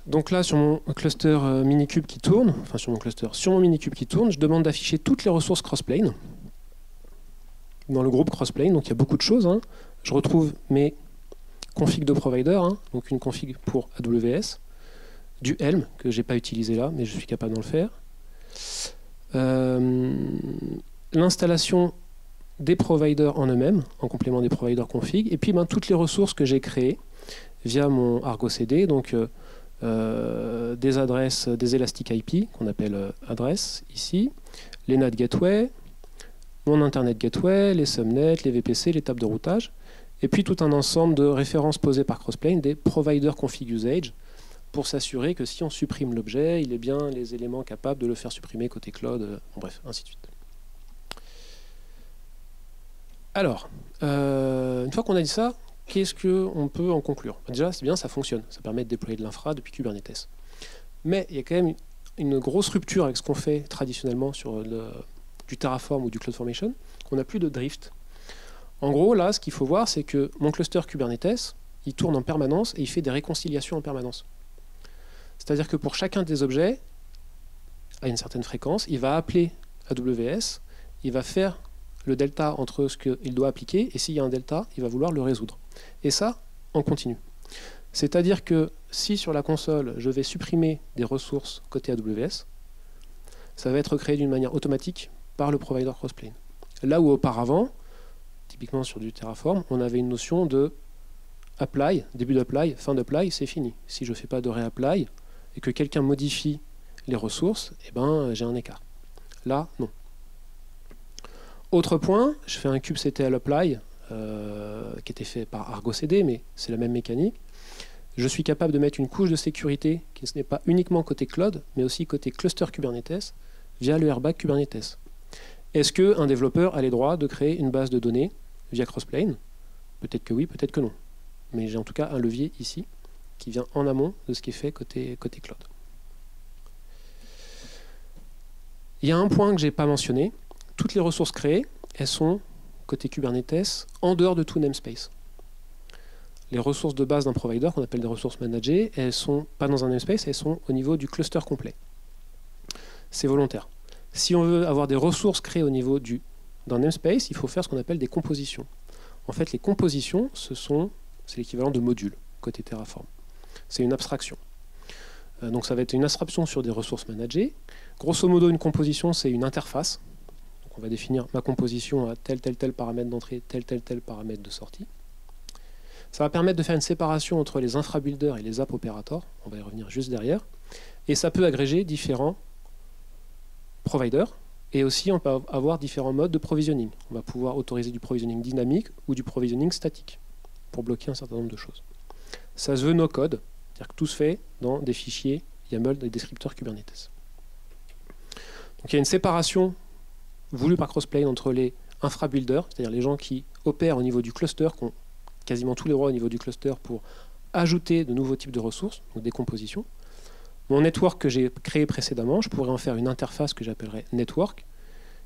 Donc là, sur mon cluster Minikube qui tourne, enfin sur mon Minikube qui tourne, je demande d'afficher toutes les ressources crossplane dans le groupe crossplane. Donc il y a beaucoup de choses. Je retrouve mes configs de provider, donc une config pour AWS, du Helm que j'ai pas utilisé là, mais je suis capable d'en le faire. L'installation des providers en eux-mêmes, en complément des providers config, et puis toutes les ressources que j'ai créées via mon Argo CD, donc des adresses, des Elastic IP qu'on appelle adresses ici, les NAT Gateway, mon Internet Gateway, les subnets, les VPC, les tables de routage, et puis tout un ensemble de références posées par Crossplane, des provider config usage, pour s'assurer que si on supprime l'objet, il est bien les éléments capables de le faire supprimer côté cloud, bref, ainsi de suite. Alors, une fois qu'on a dit ça, qu'est-ce qu'on peut en conclure? Déjà, c'est bien, ça fonctionne. Ça permet de déployer de l'infra depuis Kubernetes. Mais il y a quand même une grosse rupture avec ce qu'on fait traditionnellement sur du Terraform ou du CloudFormation. On n'a plus de drift. En gros, là, ce qu'il faut voir, c'est que mon cluster Kubernetes, il tourne en permanence et il fait des réconciliations en permanence. C'est-à-dire que pour chacun des objets, à une certaine fréquence, il va appeler AWS, il va faire le delta entre ce qu'il doit appliquer, et s'il y a un delta, il va vouloir le résoudre. Et ça, en continu. C'est-à-dire que si sur la console, je vais supprimer des ressources côté AWS, ça va être créé d'une manière automatique par le provider Crossplane. Là où auparavant, typiquement sur du Terraform, on avait une notion de apply, début d'apply, fin d'apply, c'est fini. Si je ne fais pas de réapply et que quelqu'un modifie les ressources, eh ben, j'ai un écart. Là, non. Autre point, je fais un kubectl apply qui était fait par Argo CD, mais c'est la même mécanique. Je suis capable de mettre une couche de sécurité qui n'est pas uniquement côté cloud, mais aussi côté cluster Kubernetes via le Airbag Kubernetes. Est-ce qu'un développeur a les droits de créer une base de données via Crossplane? Peut-être que oui, peut-être que non. Mais j'ai en tout cas un levier ici qui vient en amont de ce qui est fait côté cloud. Il y a un point que je n'ai pas mentionné. Toutes les ressources créées, elles sont côté Kubernetes en dehors de tout namespace. Les ressources de base d'un provider, qu'on appelle des ressources managées, elles ne sont pas dans un namespace, elles sont au niveau du cluster complet. C'est volontaire. Si on veut avoir des ressources créées au niveau d'un namespace, il faut faire ce qu'on appelle des compositions. En fait, les compositions, c'est l'équivalent de modules, côté Terraform. C'est une abstraction. Donc ça va être une abstraction sur des ressources managées. Grosso modo, une composition, c'est une interface. Donc on va définir ma composition à tel paramètre d'entrée, tel paramètre de sortie. Ça va permettre de faire une séparation entre les infra-builders et les app operators. On va y revenir juste derrière. Et ça peut agréger différents providers. Et aussi, on peut avoir différents modes de provisioning. On va pouvoir autoriser du provisioning dynamique ou du provisioning statique pour bloquer un certain nombre de choses. Ça se veut no-code, c'est-à-dire que tout se fait dans des fichiers YAML, des descripteurs Kubernetes. Donc il y a une séparation voulue par Crossplane entre les infra-builders, c'est-à-dire les gens qui opèrent au niveau du cluster, qui ont quasiment tous les droits au niveau du cluster pour ajouter de nouveaux types de ressources, donc des compositions. Mon network que j'ai créé précédemment, je pourrais en faire une interface que j'appellerais network,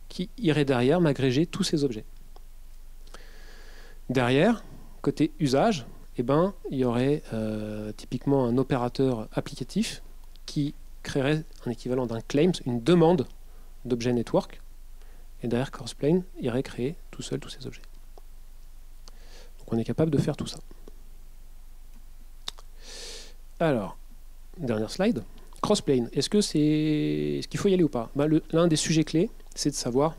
qui irait derrière m'agréger tous ces objets. Derrière, côté usage, eh ben, il y aurait typiquement un opérateur applicatif qui créerait un équivalent d'un claims, une demande d'objet network, et derrière Crossplane irait créer tout seul tous ces objets. Donc on est capable de faire tout ça. Alors, dernière slide. Crossplane, est-ce qu'il faut y aller ou pas? L'un des sujets clés, c'est de savoir,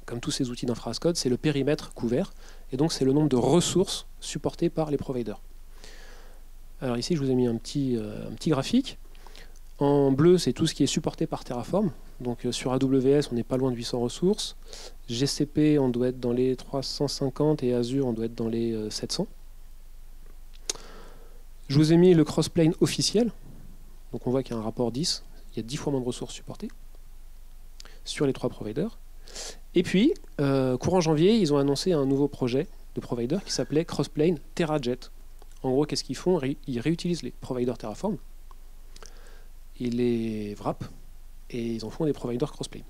comme tous ces outils d'infra as code, c'est le périmètre couvert, et donc c'est le nombre de ressources supportées par les providers. Alors ici, je vous ai mis un petit graphique. En bleu, c'est tout ce qui est supporté par Terraform. Donc sur AWS, on n'est pas loin de 800 ressources. GCP, on doit être dans les 350 et Azure, on doit être dans les 700. Je vous ai mis le Crossplane officiel. Donc on voit qu'il y a un rapport 10. Il y a 10 fois moins de ressources supportées sur les 3 providers. Et puis, courant janvier, ils ont annoncé un nouveau projet de provider qui s'appelait Crossplane TerraJet. En gros, qu'est-ce qu'ils font? Ils réutilisent les providers Terraform, ils les wrap et ils en font des providers Crossplane.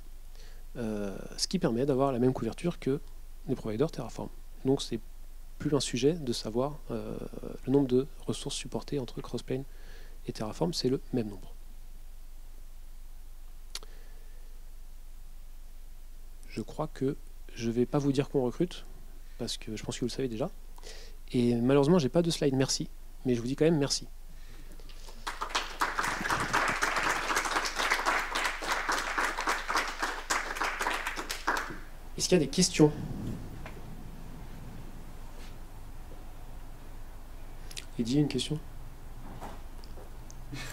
Ce qui permet d'avoir la même couverture que les providers Terraform. Donc c'est plus un sujet de savoir le nombre de ressources supportées entre Crossplane et Terraform, c'est le même nombre. Je crois que je ne vais pas vous dire qu'on recrute, parce que je pense que vous le savez déjà. Et malheureusement, je n'ai pas de slide merci, mais je vous dis quand même merci. Est-ce qu'il y a des questions? Eddy, une question?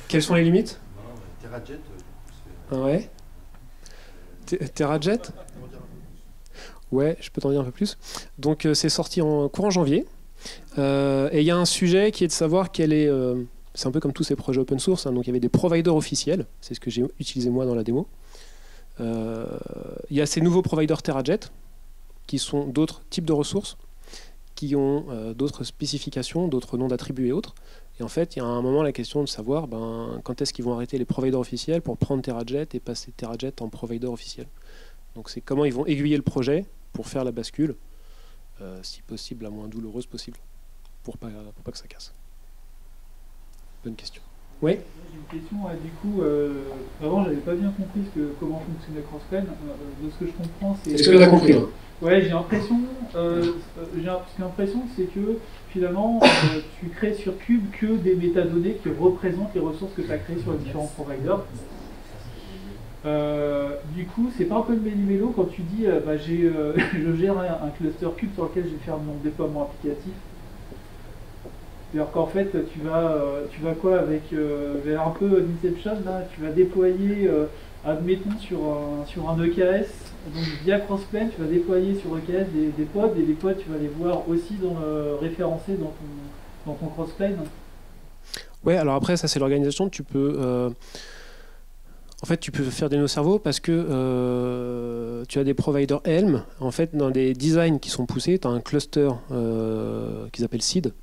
Quelles sont les limites? TerraJet. Ouais. TerraJet? Ouais, je peux t'en dire un peu plus. Donc c'est sorti en courant janvier. Et il y a un sujet qui est de savoir quel est... c'est un peu comme tous ces projets open source. Hein, donc il y avait des providers officiels. C'est ce que j'ai utilisé moi dans la démo. Il y a ces nouveaux providers TerraJet qui sont d'autres types de ressources, qui ont d'autres spécifications, d'autres noms d'attributs et autres. Et en fait, il y a à un moment la question de savoir quand est-ce qu'ils vont arrêter les providers officiels pour prendre TerraJet et passer TerraJet en provider officiel. Donc c'est comment ils vont aiguiller le projet pour faire la bascule, si possible la moins douloureuse possible, pour pas que ça casse. Bonne question. Oui. J'ai une question, du coup, avant j'avais pas bien compris comment fonctionnait Crossplane. De ce que je comprends, c'est... Est-ce que tu as compris là? Ouais, j'ai l'impression, c'est que finalement, tu crées sur Cube que des métadonnées qui représentent les ressources que tu as créées sur les différents providers. Du coup, c'est pas un peu le méli-mélo quand tu dis je gère un cluster Cube sur lequel je vais faire mon déploiement applicatif. C'est-à-dire qu'en fait, tu vas quoi avec vers un peu d'Inception, là, tu vas déployer, admettons, sur un EKS, donc via Crossplane, tu vas déployer sur EKS des pods, et les pods, tu vas les voir aussi référencés dans ton Crossplane. Ouais, alors après, ça c'est l'organisation, tu peux... En fait, tu peux faire des nœuds cerveaux parce que tu as des providers Helm. En fait, dans des designs qui sont poussés, tu as un cluster qu'ils appellent seed,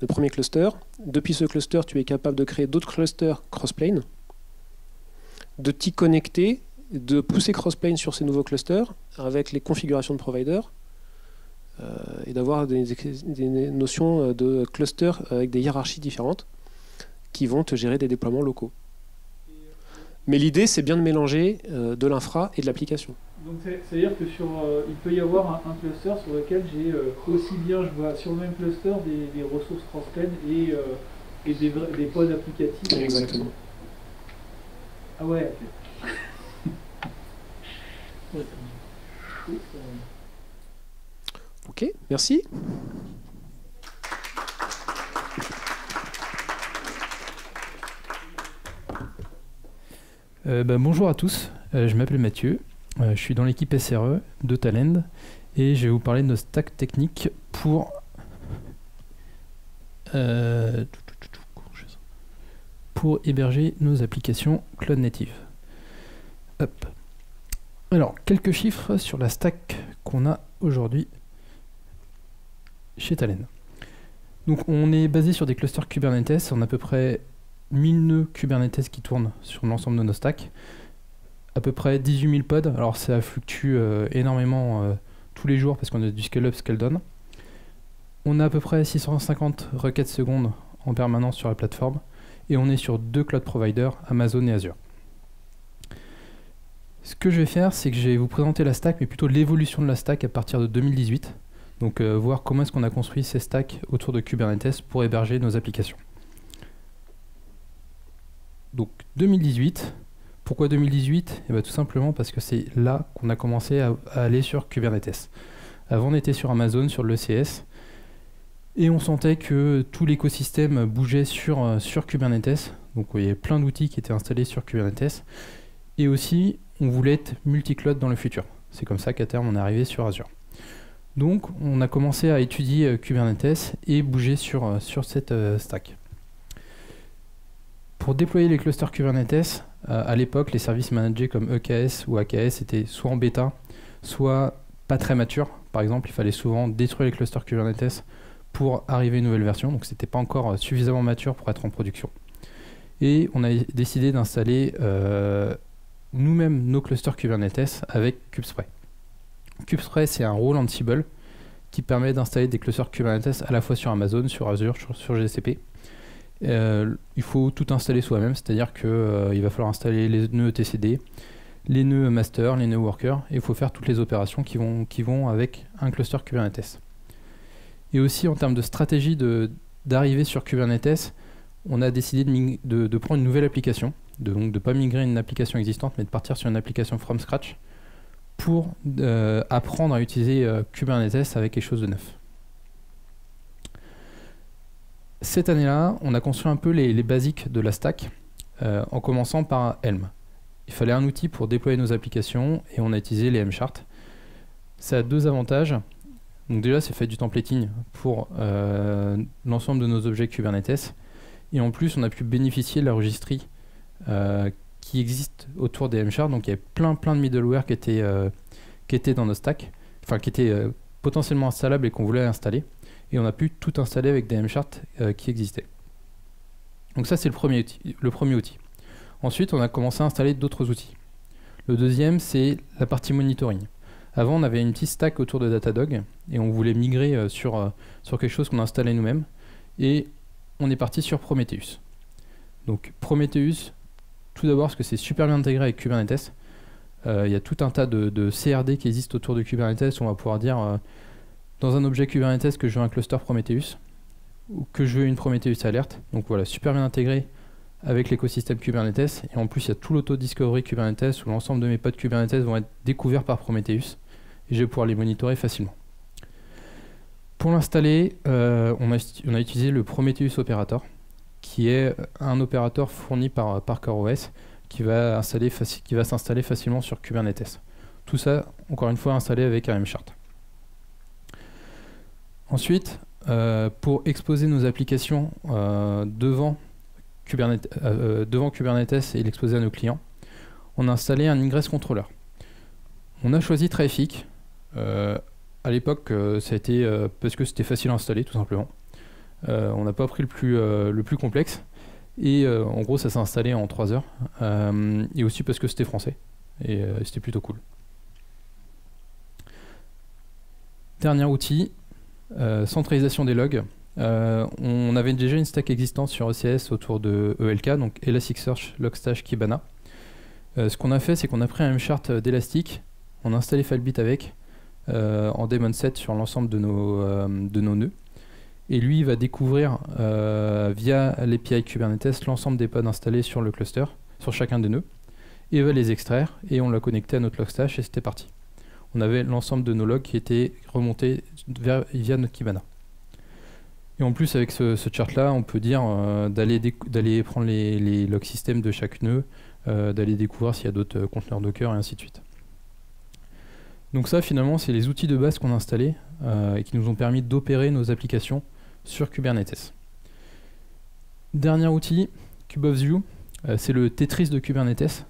le premier cluster. Depuis ce cluster, tu es capable de créer d'autres clusters Crossplane, de t'y connecter, de pousser Crossplane sur ces nouveaux clusters avec les configurations de providers et d'avoir des notions de clusters avec des hiérarchies différentes qui vont te gérer des déploiements locaux. Mais l'idée, c'est bien de mélanger de l'infra et de l'application. Donc c'est-à-dire que il peut y avoir un cluster sur lequel j'ai aussi bien, je vois sur le même cluster des ressources Crossplane et des pods applicatifs. Exactement. Ah ouais. Ok, merci. Bonjour à tous, je m'appelle Mathieu, je suis dans l'équipe SRE de Talend et je vais vous parler de nos stacks techniques pour héberger nos applications Cloud Native. Hop. Alors, quelques chiffres sur la stack qu'on a aujourd'hui chez Talend. Donc on est basé sur des clusters Kubernetes, on a à peu près 1000 nœuds Kubernetes qui tournent sur l'ensemble de nos stacks, à peu près 18 000 pods, alors ça fluctue énormément tous les jours parce qu'on a du scale-up, scale-down. On a à peu près 650 requêtes secondes en permanence sur la plateforme et on est sur 2 cloud providers, Amazon et Azure. Ce que je vais faire, c'est que je vais vous présenter la stack, mais plutôt l'évolution de la stack à partir de 2018. Donc voir comment est-ce qu'on a construit ces stacks autour de Kubernetes pour héberger nos applications. Donc 2018, pourquoi 2018 ? Eh bien, tout simplement parce que c'est là qu'on a commencé à aller sur Kubernetes. Avant on était sur Amazon, sur l'ECS, et on sentait que tout l'écosystème bougeait sur Kubernetes. Donc il y avait plein d'outils qui étaient installés sur Kubernetes, et aussi on voulait être multi-cloud dans le futur. C'est comme ça qu'à terme on est arrivé sur Azure. Donc on a commencé à étudier Kubernetes et bouger sur cette stack. Pour déployer les clusters Kubernetes, à l'époque les services managés comme EKS ou AKS étaient soit en bêta, soit pas très matures. Par exemple, il fallait souvent détruire les clusters Kubernetes pour arriver à une nouvelle version, donc c'était pas encore suffisamment mature pour être en production. Et on a décidé d'installer nous-mêmes nos clusters Kubernetes avec Kubespray. Kubespray, c'est un rôle Ansible qui permet d'installer des clusters Kubernetes à la fois sur Amazon, sur Azure, sur GCP. Il faut tout installer soi-même, c'est-à-dire qu'il va falloir installer les nœuds etcd, les nœuds master, les nœuds worker, et il faut faire toutes les opérations qui vont avec un cluster Kubernetes. Et aussi en termes de stratégie d'arriver sur Kubernetes, on a décidé de prendre une nouvelle application, donc de ne pas migrer une application existante, mais de partir sur une application from scratch, pour apprendre à utiliser Kubernetes avec quelque chose de neuf. Cette année-là, on a construit un peu les basiques de la stack, en commençant par Helm. Il fallait un outil pour déployer nos applications et on a utilisé les Helm-charts. Ça a 2 avantages. Donc déjà, c'est fait du templating pour l'ensemble de nos objets Kubernetes. Et en plus, on a pu bénéficier de la registrie qui existe autour des Helm-charts. Donc il y avait plein de middleware qui étaient dans nos stacks, enfin qui étaient potentiellement installables et qu'on voulait installer. Et on a pu tout installer avec des Helm-charts qui existaient. Donc ça, c'est le premier outil. Ensuite, on a commencé à installer d'autres outils. Le deuxième, c'est la partie monitoring. Avant, on avait une petite stack autour de Datadog et on voulait migrer sur quelque chose qu'on installait nous-mêmes. Et on est parti sur Prometheus. Donc Prometheus, tout d'abord parce que c'est super bien intégré avec Kubernetes. Il y a tout un tas de CRD qui existent autour de Kubernetes. On va pouvoir dire dans un objet Kubernetes que je veux un cluster Prometheus ou que je veux une Prometheus Alert. Donc voilà, super bien intégré avec l'écosystème Kubernetes. Et en plus, il y a tout l'auto-discovery Kubernetes où l'ensemble de mes pods Kubernetes vont être découverts par Prometheus et je vais pouvoir les monitorer facilement. Pour l'installer, on a utilisé le Prometheus Operator, qui est un opérateur fourni par CoreOS qui va s'installer facilement sur Kubernetes. Tout ça, encore une fois, installé avec un Helm-chart. Ensuite, pour exposer nos applications devant Kubernetes et l'exposer à nos clients, on a installé un Ingress Controller. On a choisi Traefik. À l'époque, ça a été parce que c'était facile à installer, tout simplement. On n'a pas pris le plus complexe. Et en gros, ça s'est installé en 3 heures. Et aussi parce que c'était français. Et c'était plutôt cool. Dernier outil, centralisation des logs. On avait déjà une stack existante sur ECS autour de ELK, donc Elasticsearch, Logstash, Kibana. Ce qu'on a fait, c'est qu'on a pris un Helm-chart d'Elastic, on a installé Filebit avec, en daemon set sur l'ensemble de nos nœuds. Et lui, il va découvrir via l'API Kubernetes l'ensemble des pods installés sur le cluster, sur chacun des nœuds, et va les extraire, et on l'a connecté à notre Logstash, et c'était parti. On avait l'ensemble de nos logs qui étaient remontés via notre Kibana. Et en plus, avec ce chart-là, on peut dire d'aller prendre les log systems de chaque nœud, d'aller découvrir s'il y a d'autres conteneurs Docker et ainsi de suite. Donc ça, finalement, c'est les outils de base qu'on a installés et qui nous ont permis d'opérer nos applications sur Kubernetes. Dernier outil, KubeOfView, c'est le Tetris de Kubernetes.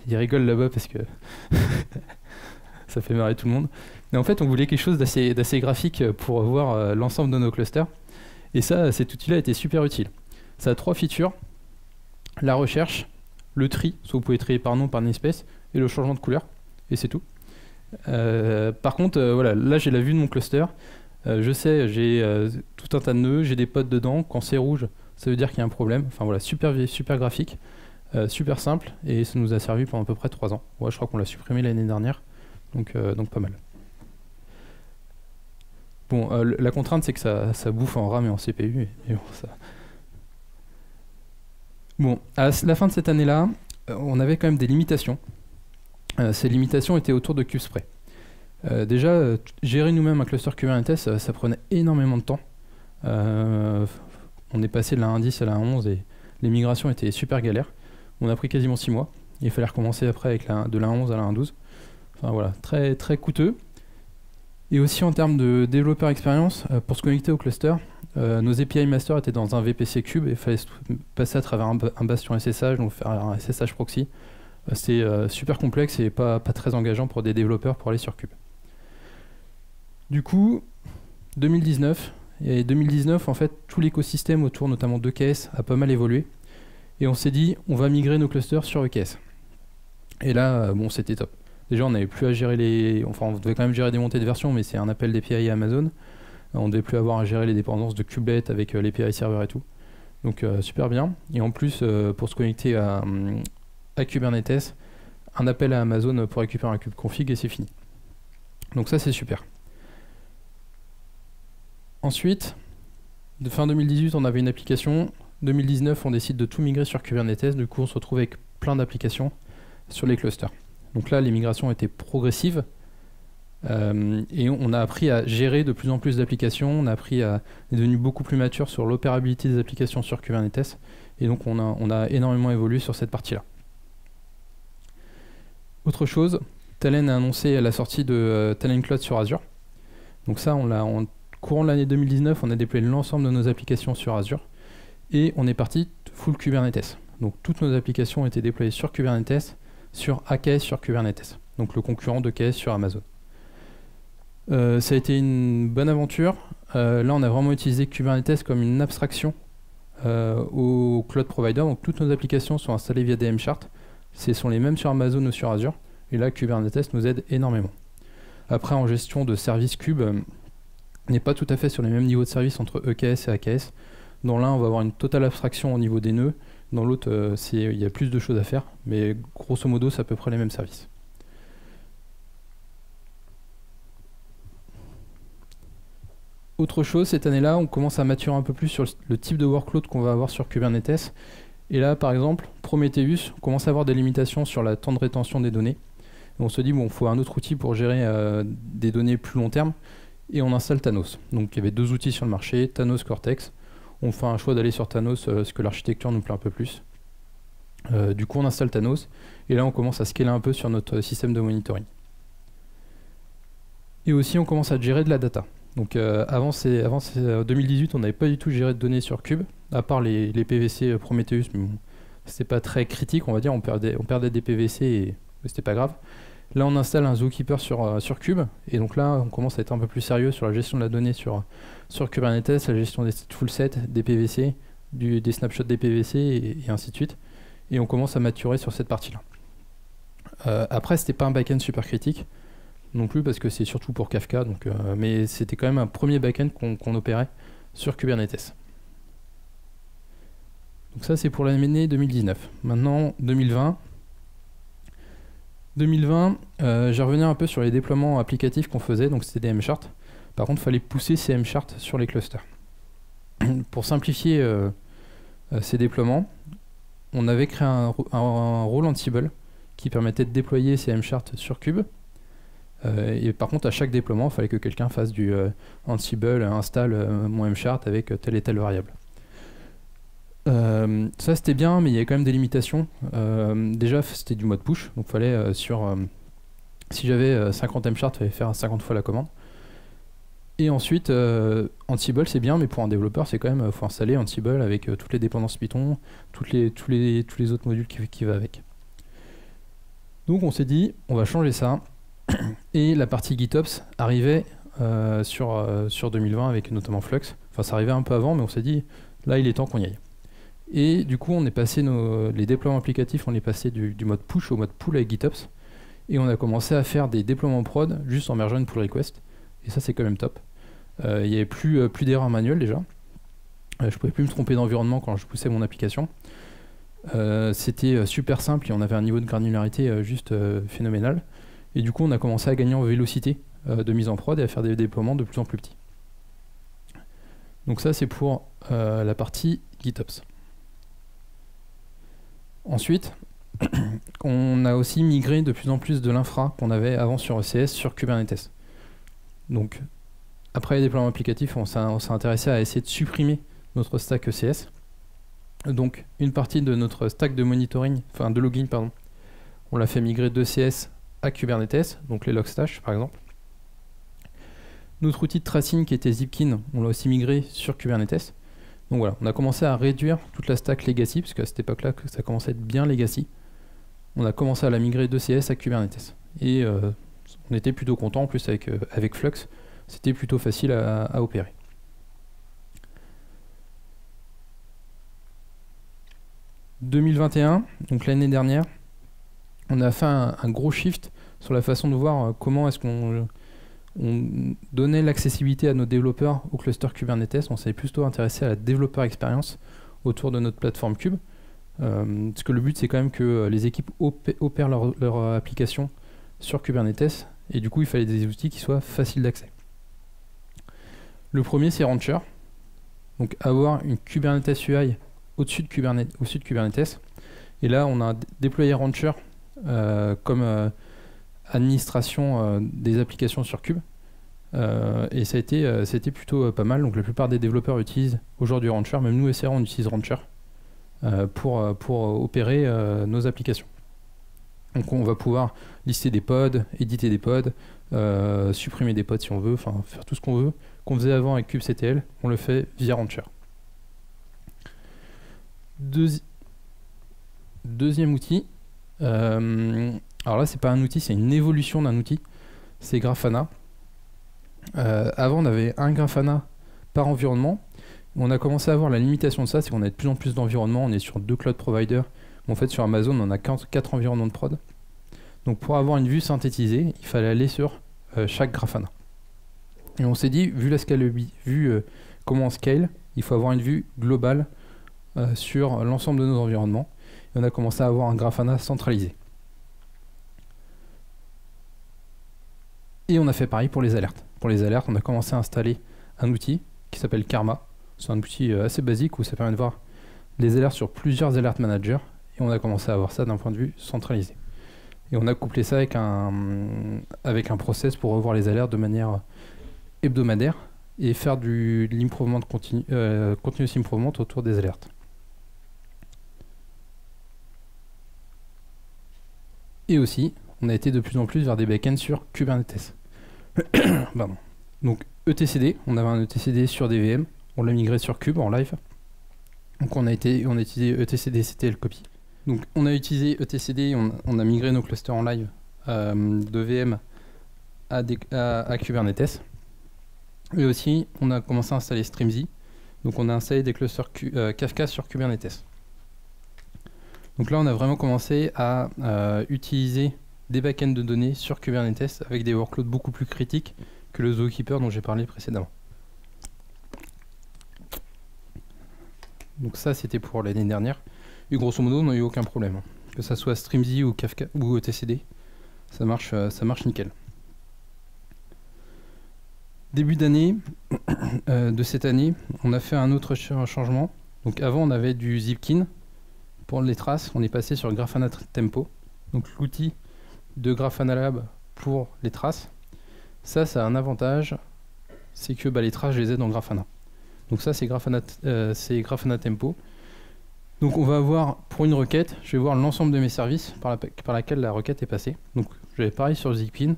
Il rigole là-bas parce que ça fait marrer tout le monde. Mais en fait, on voulait quelque chose d'assez graphique pour voir l'ensemble de nos clusters. Et ça, cet outil-là était super utile. Ça a 3 features. La recherche, le tri, soit vous pouvez trier par nom, par namespace, et le changement de couleur. Et c'est tout. Par contre, voilà, là j'ai la vue de mon cluster. Je sais, j'ai tout un tas de nœuds, j'ai des pods dedans. Quand c'est rouge, ça veut dire qu'il y a un problème. Enfin voilà, super graphique, super simple, et ça nous a servi pendant à peu près 3 ans. Ouais, je crois qu'on l'a supprimé l'année dernière, donc pas mal. Bon, la contrainte c'est que ça bouffe en RAM et en CPU. Et bon, bon, à la fin de cette année-là, on avait quand même des limitations. Ces limitations étaient autour de KubeSpray. Déjà, gérer nous-mêmes un cluster Kubernetes, ça prenait énormément de temps. On est passé de la 1.10 à la 1.11 et les migrations étaient super galères. On a pris quasiment 6 mois. Il fallait recommencer après avec de la 1.11 à la 1.12. Enfin voilà, très, très coûteux. Et aussi en termes de développeur expérience, pour se connecter au cluster, nos API master étaient dans un VPC cube et il fallait passer à travers un bastion SSH, donc faire un SSH proxy. C'est super complexe et pas très engageant pour des développeurs pour aller sur Kube. Du coup, 2019, en fait, tout l'écosystème autour, notamment d'EKS, a pas mal évolué. Et on s'est dit, on va migrer nos clusters sur EKS. Et là, bon, c'était top. Déjà, on n'avait plus à gérer Enfin, on devait quand même gérer des montées de version, mais c'est un appel d'API à Amazon. On ne devait plus avoir à gérer les dépendances de Kubelet avec l'API serveur et tout. Donc, super bien. Et en plus, pour se connecter à Kubernetes, un appel à Amazon pour récupérer un kubeconfig et c'est fini. Donc ça, c'est super. Ensuite, de fin 2018, on avait une application. 2019, on décide de tout migrer sur Kubernetes. Du coup, on se retrouve avec plein d'applications sur les clusters. Donc là, les migrations étaient progressives. Et on a appris à gérer de plus en plus d'applications. On est devenu beaucoup plus mature sur l'opérabilité des applications sur Kubernetes. Et donc, on a énormément évolué sur cette partie-là. Autre chose, Talend a annoncé la sortie de Talend Cloud sur Azure. Donc ça, courant de l'année 2019, on a déployé l'ensemble de nos applications sur Azure et on est parti full Kubernetes. Donc toutes nos applications ont été déployées sur Kubernetes, sur AKS sur Kubernetes, donc le concurrent d'EKS sur Amazon. Ça a été une bonne aventure. Là, on a vraiment utilisé Kubernetes comme une abstraction au cloud provider. Donc toutes nos applications sont installées via des mcharts. Ce sont les mêmes sur Amazon ou sur Azure. Et là, Kubernetes nous aide énormément. Après, en gestion de service Kube, n'est pas tout à fait sur les mêmes niveaux de service entre EKS et AKS. Dans l'un, on va avoir une totale abstraction au niveau des nœuds. Dans l'autre, il y a plus de choses à faire. Mais grosso modo, c'est à peu près les mêmes services. Autre chose, cette année-là, on commence à maturer un peu plus sur le type de workload qu'on va avoir sur Kubernetes. Et là, par exemple, Prometheus, on commence à avoir des limitations sur le temps de rétention des données. Et on se dit, bon, il faut un autre outil pour gérer des données plus long terme. Et on installe Thanos. Donc il y avait 2 outils sur le marché, Thanos Cortex. On fait un choix d'aller sur Thanos parce que l'architecture nous plaît un peu plus. Du coup, on installe Thanos. Et là, on commence à scaler un peu sur notre système de monitoring. Et aussi, on commence à gérer de la data. Donc avant 2018, on n'avait pas du tout géré de données sur Kube, à part les PVC Prometheus, mais bon, c'était pas très critique, on va dire, on perdait des PVC et c'était pas grave. Là, on installe un Zookeeper sur Kube, et donc là, on commence à être un peu plus sérieux sur la gestion de la donnée sur Kubernetes, la gestion des full sets, des PVC, des snapshots des PVC, et ainsi de suite. Et on commence à maturer sur cette partie-là. Après, c'était pas un back-end super critique, non plus, parce que c'est surtout pour Kafka, donc, mais c'était quand même un premier back-end qu'on opérait sur Kubernetes. Donc ça, c'est pour l'année 2019. Maintenant, 2020. 2020, j'ai revenu un peu sur les déploiements applicatifs qu'on faisait, donc c'était des mcharts. Par contre, il fallait pousser ces mcharts sur les clusters. Pour simplifier ces déploiements, on avait créé un rôle Ansible qui permettait de déployer ces mcharts sur Kube. Et par contre, à chaque déploiement, il fallait que quelqu'un fasse du Ansible install mon mchart avec telle et telle variable. Ça c'était bien, mais il y avait quand même des limitations. Déjà c'était du mode push, donc fallait si j'avais 50 mchart, il fallait faire 50 fois la commande. Et ensuite, Ansible c'est bien, mais pour un développeur c'est quand même faut installer Ansible avec toutes les dépendances Python, tous les autres modules qui va avec. Donc on s'est dit on va changer ça. Et la partie GitOps arrivait sur 2020 avec notamment Flux. Enfin ça arrivait un peu avant, mais on s'est dit là il est temps qu'on y aille. Et du coup on est passé les déploiements applicatifs, on est passé du mode push au mode pull avec GitOps. Et on a commencé à faire des déploiements prod juste en mergeant une pull request. Et ça c'est quand même top. Il n'y avait plus d'erreurs manuelles déjà. Je pouvais plus me tromper d'environnement quand je poussais mon application. C'était super simple et on avait un niveau de granularité juste phénoménal. Et du coup on a commencé à gagner en vélocité de mise en prod et à faire des déploiements de plus en plus petits. Donc ça c'est pour la partie GitOps. Ensuite, on a aussi migré de plus en plus de l'infra qu'on avait avant sur ECS sur Kubernetes. Donc après les déploiements applicatifs, on s'est intéressé à essayer de supprimer notre stack ECS. Donc une partie de notre stack de monitoring, enfin de login pardon, on l'a fait migrer d'ECS à Kubernetes, donc les Logstash par exemple. Notre outil de tracing qui était Zipkin, on l'a aussi migré sur Kubernetes. Donc voilà, on a commencé à réduire toute la stack legacy, parce qu'à cette époque-là, ça commençait à être bien legacy. On a commencé à la migrer d'ECS à Kubernetes. Et on était plutôt content, en plus avec Flux, c'était plutôt facile à opérer. « 2021, donc l'année dernière, on a fait un gros shift sur la façon de voir comment est-ce qu'on donnait l'accessibilité à nos développeurs au cluster Kubernetes. On s'est plutôt intéressé à la développeur expérience autour de notre plateforme Kube. Parce que le but c'est quand même que les équipes opèrent leur application sur Kubernetes et du coup il fallait des outils qui soient faciles d'accès. Le premier c'est Rancher, donc avoir une Kubernetes UI au-dessus de Kubernetes, et là on a déployé Rancher comme administration des applications sur Kube, et ça a été plutôt pas mal. Donc la plupart des développeurs utilisent aujourd'hui Rancher, même nous SRE on utilise Rancher pour opérer nos applications. Donc on va pouvoir lister des pods, éditer des pods, supprimer des pods si on veut, enfin faire tout ce qu'on veut, qu'on faisait avant avec kubectl, on le fait via Rancher. Deuxième outil, alors là c'est pas un outil, c'est une évolution d'un outil, c'est Grafana. Avant on avait un Grafana par environnement. On a commencé à avoir la limitation de ça, c'est qu'on a de plus en plus d'environnements, on est sur 2 cloud providers. En fait sur Amazon on a 4 environnements de prod. Donc pour avoir une vue synthétisée, il fallait aller sur chaque Grafana. Et on s'est dit, vu la scalabilité, vu comment on scale, il faut avoir une vue globale sur l'ensemble de nos environnements. Et on a commencé à avoir un Grafana centralisé. Et on a fait pareil pour les alertes. Pour les alertes, on a commencé à installer un outil qui s'appelle Karma. C'est un outil assez basique où ça permet de voir les alertes sur plusieurs alert managers. Et on a commencé à avoir ça d'un point de vue centralisé. Et on a couplé ça avec un process pour revoir les alertes de manière hebdomadaire et faire de l'improvement continuous improvement autour des alertes. Et aussi, on a été de plus en plus vers des backends sur Kubernetes. Pardon. Donc etcd, on avait un etcd sur des VM, on l'a migré sur Kube en live. Donc on a utilisé etcd-ctl copy. Donc on a utilisé etcd, on a migré nos clusters en live de VM à Kubernetes. Et aussi, on a commencé à installer Streamzy. Donc on a installé des clusters Kafka sur Kubernetes. Donc là, on a vraiment commencé à utiliser des backends de données sur Kubernetes avec des workloads beaucoup plus critiques que le Zookeeper dont j'ai parlé précédemment. Donc ça, c'était pour l'année dernière. Et grosso modo, on n'a eu aucun problème. Que ça soit Streamzy ou Kafka ou etcd, ça marche nickel. Début d'année, de cette année, on a fait un autre changement. Donc avant, on avait du Zipkin. Pour les traces, on est passé sur Grafana Tempo. Donc l'outil de Grafana Lab pour les traces. Ça a un avantage, c'est que les traces, je les ai dans Grafana. Donc ça, c'est Grafana Tempo. Donc on va avoir, pour une requête, je vais voir l'ensemble de mes services par laquelle la requête est passée. Donc je vais pareil sur Zipin,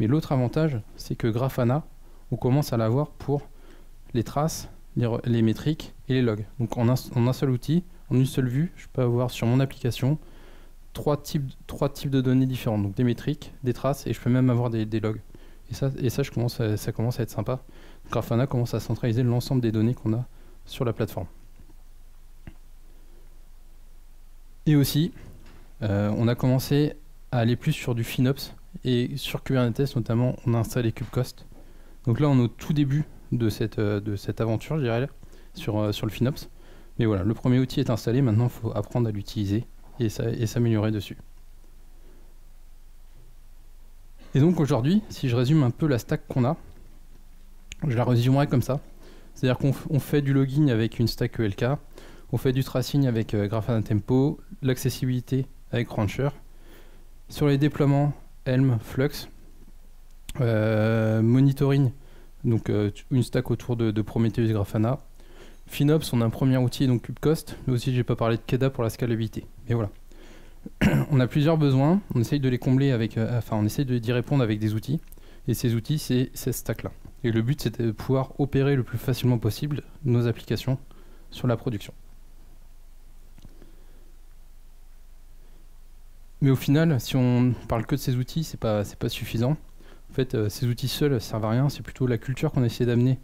mais l'autre avantage, c'est que Grafana, on commence à l'avoir pour les traces, les métriques et les logs. Donc en un seul outil, en une seule vue, je peux avoir sur mon application trois types de données différentes. Donc des métriques, des traces, et je peux même avoir des logs. Et ça ça commence à être sympa. Grafana commence à centraliser l'ensemble des données qu'on a sur la plateforme. Et aussi, on a commencé à aller plus sur du FinOps, et sur Kubernetes notamment, on a installé KubeCost. Donc là, on est au tout début de cette aventure, je dirais, sur le FinOps. Mais voilà, le premier outil est installé, maintenant il faut apprendre à l'utiliser et s'améliorer dessus. Et donc aujourd'hui, si je résume un peu la stack qu'on a, je la résumerai comme ça. C'est-à-dire qu'on fait du login avec une stack ELK, on fait du tracing avec Grafana Tempo, l'accessibilité avec Rancher. Sur les déploiements, Helm, Flux, monitoring, donc une stack autour de Prometheus Grafana. FinOps, on a un premier outil, donc KubeCost, mais aussi j'ai pas parlé de Keda pour la scalabilité. Mais voilà. On a plusieurs besoins, on essaye de les combler avec, on essaye d'y répondre avec des outils. Et ces outils, c'est cette stack-là. Et le but, c'est de pouvoir opérer le plus facilement possible nos applications sur la production. Mais au final, si on parle que de ces outils, c'est pas suffisant. En fait, ces outils seuls servent à rien, c'est plutôt la culture qu'on essaie d'amener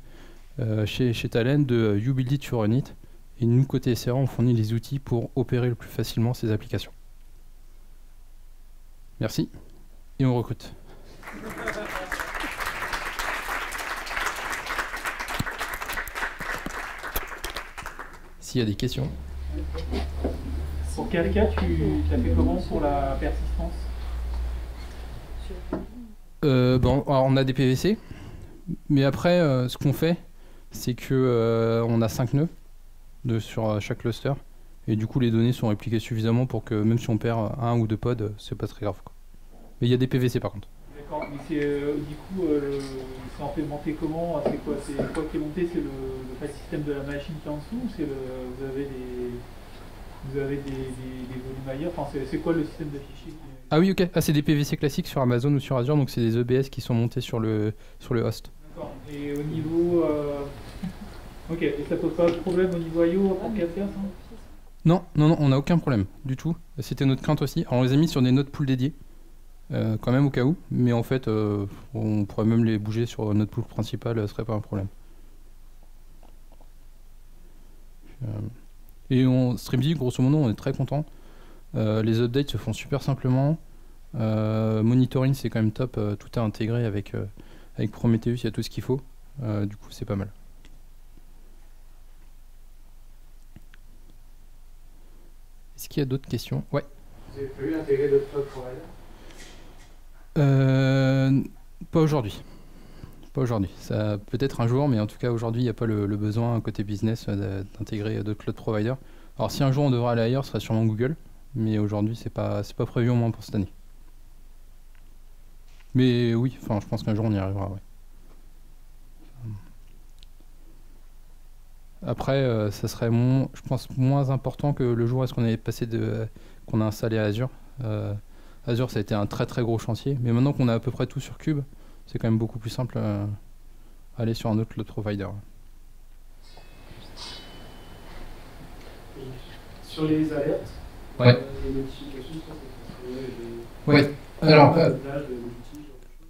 chez Talend de You Build It, You Run It. Et nous, côté SRA, on fournit les outils pour opérer le plus facilement ces applications. Merci. Et on recrute. S'il y a des questions. Pour quel cas tu as fait comment pour la persistance? Alors on a des PVC, mais après, ce qu'on fait, c'est que on a 5 nœuds sur chaque cluster, et du coup les données sont répliquées suffisamment pour que même si on perd un ou deux pods, c'est pas très grave, quoi. Mais il y a des PVC par contre. D'accord, mais du coup, c'est implémenté comment? C'est quoi qui est monté? C'est le file system de la machine qui est en dessous, ou c'est vous avez des volumes ailleurs? Enfin, c'est quoi le système de fichiers? Ah oui, ok. Ah, c'est des PVC classiques sur Amazon ou sur Azure, donc c'est des EBS qui sont montés sur le host. D'accord. Et au niveau... Ok, et ça pose pas de problème au niveau IO pour Kafka, ça? Non, on n'a aucun problème du tout. C'était notre crainte aussi. Alors on les a mis sur des node pool dédiés, quand même au cas où, mais en fait, on pourrait même les bouger sur notre pool principal, ce serait pas un problème. Et on StreamD, grosso modo, on est très content. Les updates se font super simplement. Monitoring, c'est quand même top. Tout est intégré avec Prometheus, il y a tout ce qu'il faut. Du coup, c'est pas mal. Est-ce qu'il y a d'autres questions? Ouais. Vous avez prévu d'intégrer d'autres cloud providers? Pas aujourd'hui. Pas aujourd'hui. Ça peut-être un jour, mais en tout cas aujourd'hui, il n'y a pas le besoin côté business d'intégrer d'autres cloud providers. Alors si un jour on devra aller ailleurs, ce sera sûrement Google, mais aujourd'hui c'est pas prévu au moins pour cette année. Mais oui, enfin je pense qu'un jour on y arrivera. Ouais. Après, ça serait je pense moins important que le jour où est-ce qu'on est passé qu'on a installé Azure. Azure, ça a été un très très gros chantier, mais maintenant qu'on a à peu près tout sur Cube, c'est quand même beaucoup plus simple aller sur un autre cloud provider. Sur les alertes, Ouais. les notifications, ça c'est Ouais. Alors,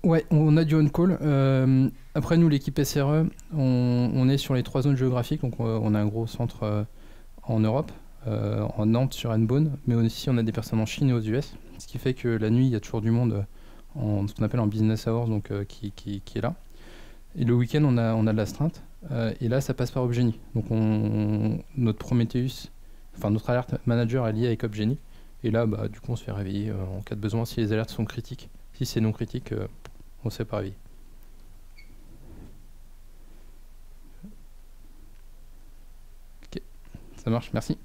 ouais, on a du on-call. Après, nous, l'équipe SRE, on est sur les 3 zones géographiques. Donc, on a un gros centre en Europe, en Nantes, sur Eindhoven, mais aussi on a des personnes en Chine et aux US. Ce qui fait que la nuit, il y a toujours du monde ce qu'on appelle en business hours, donc qui est là. Et le week-end, on a de l'astreinte. Et là, ça passe par Opgenie. Donc, notre Prometheus, enfin notre alert manager est lié avec Opgenie. Et là, bah, du coup, on se fait réveiller en cas de besoin si les alertes sont critiques. Si c'est non critique, on ne se fait pas réveiller. Ok, ça marche, merci.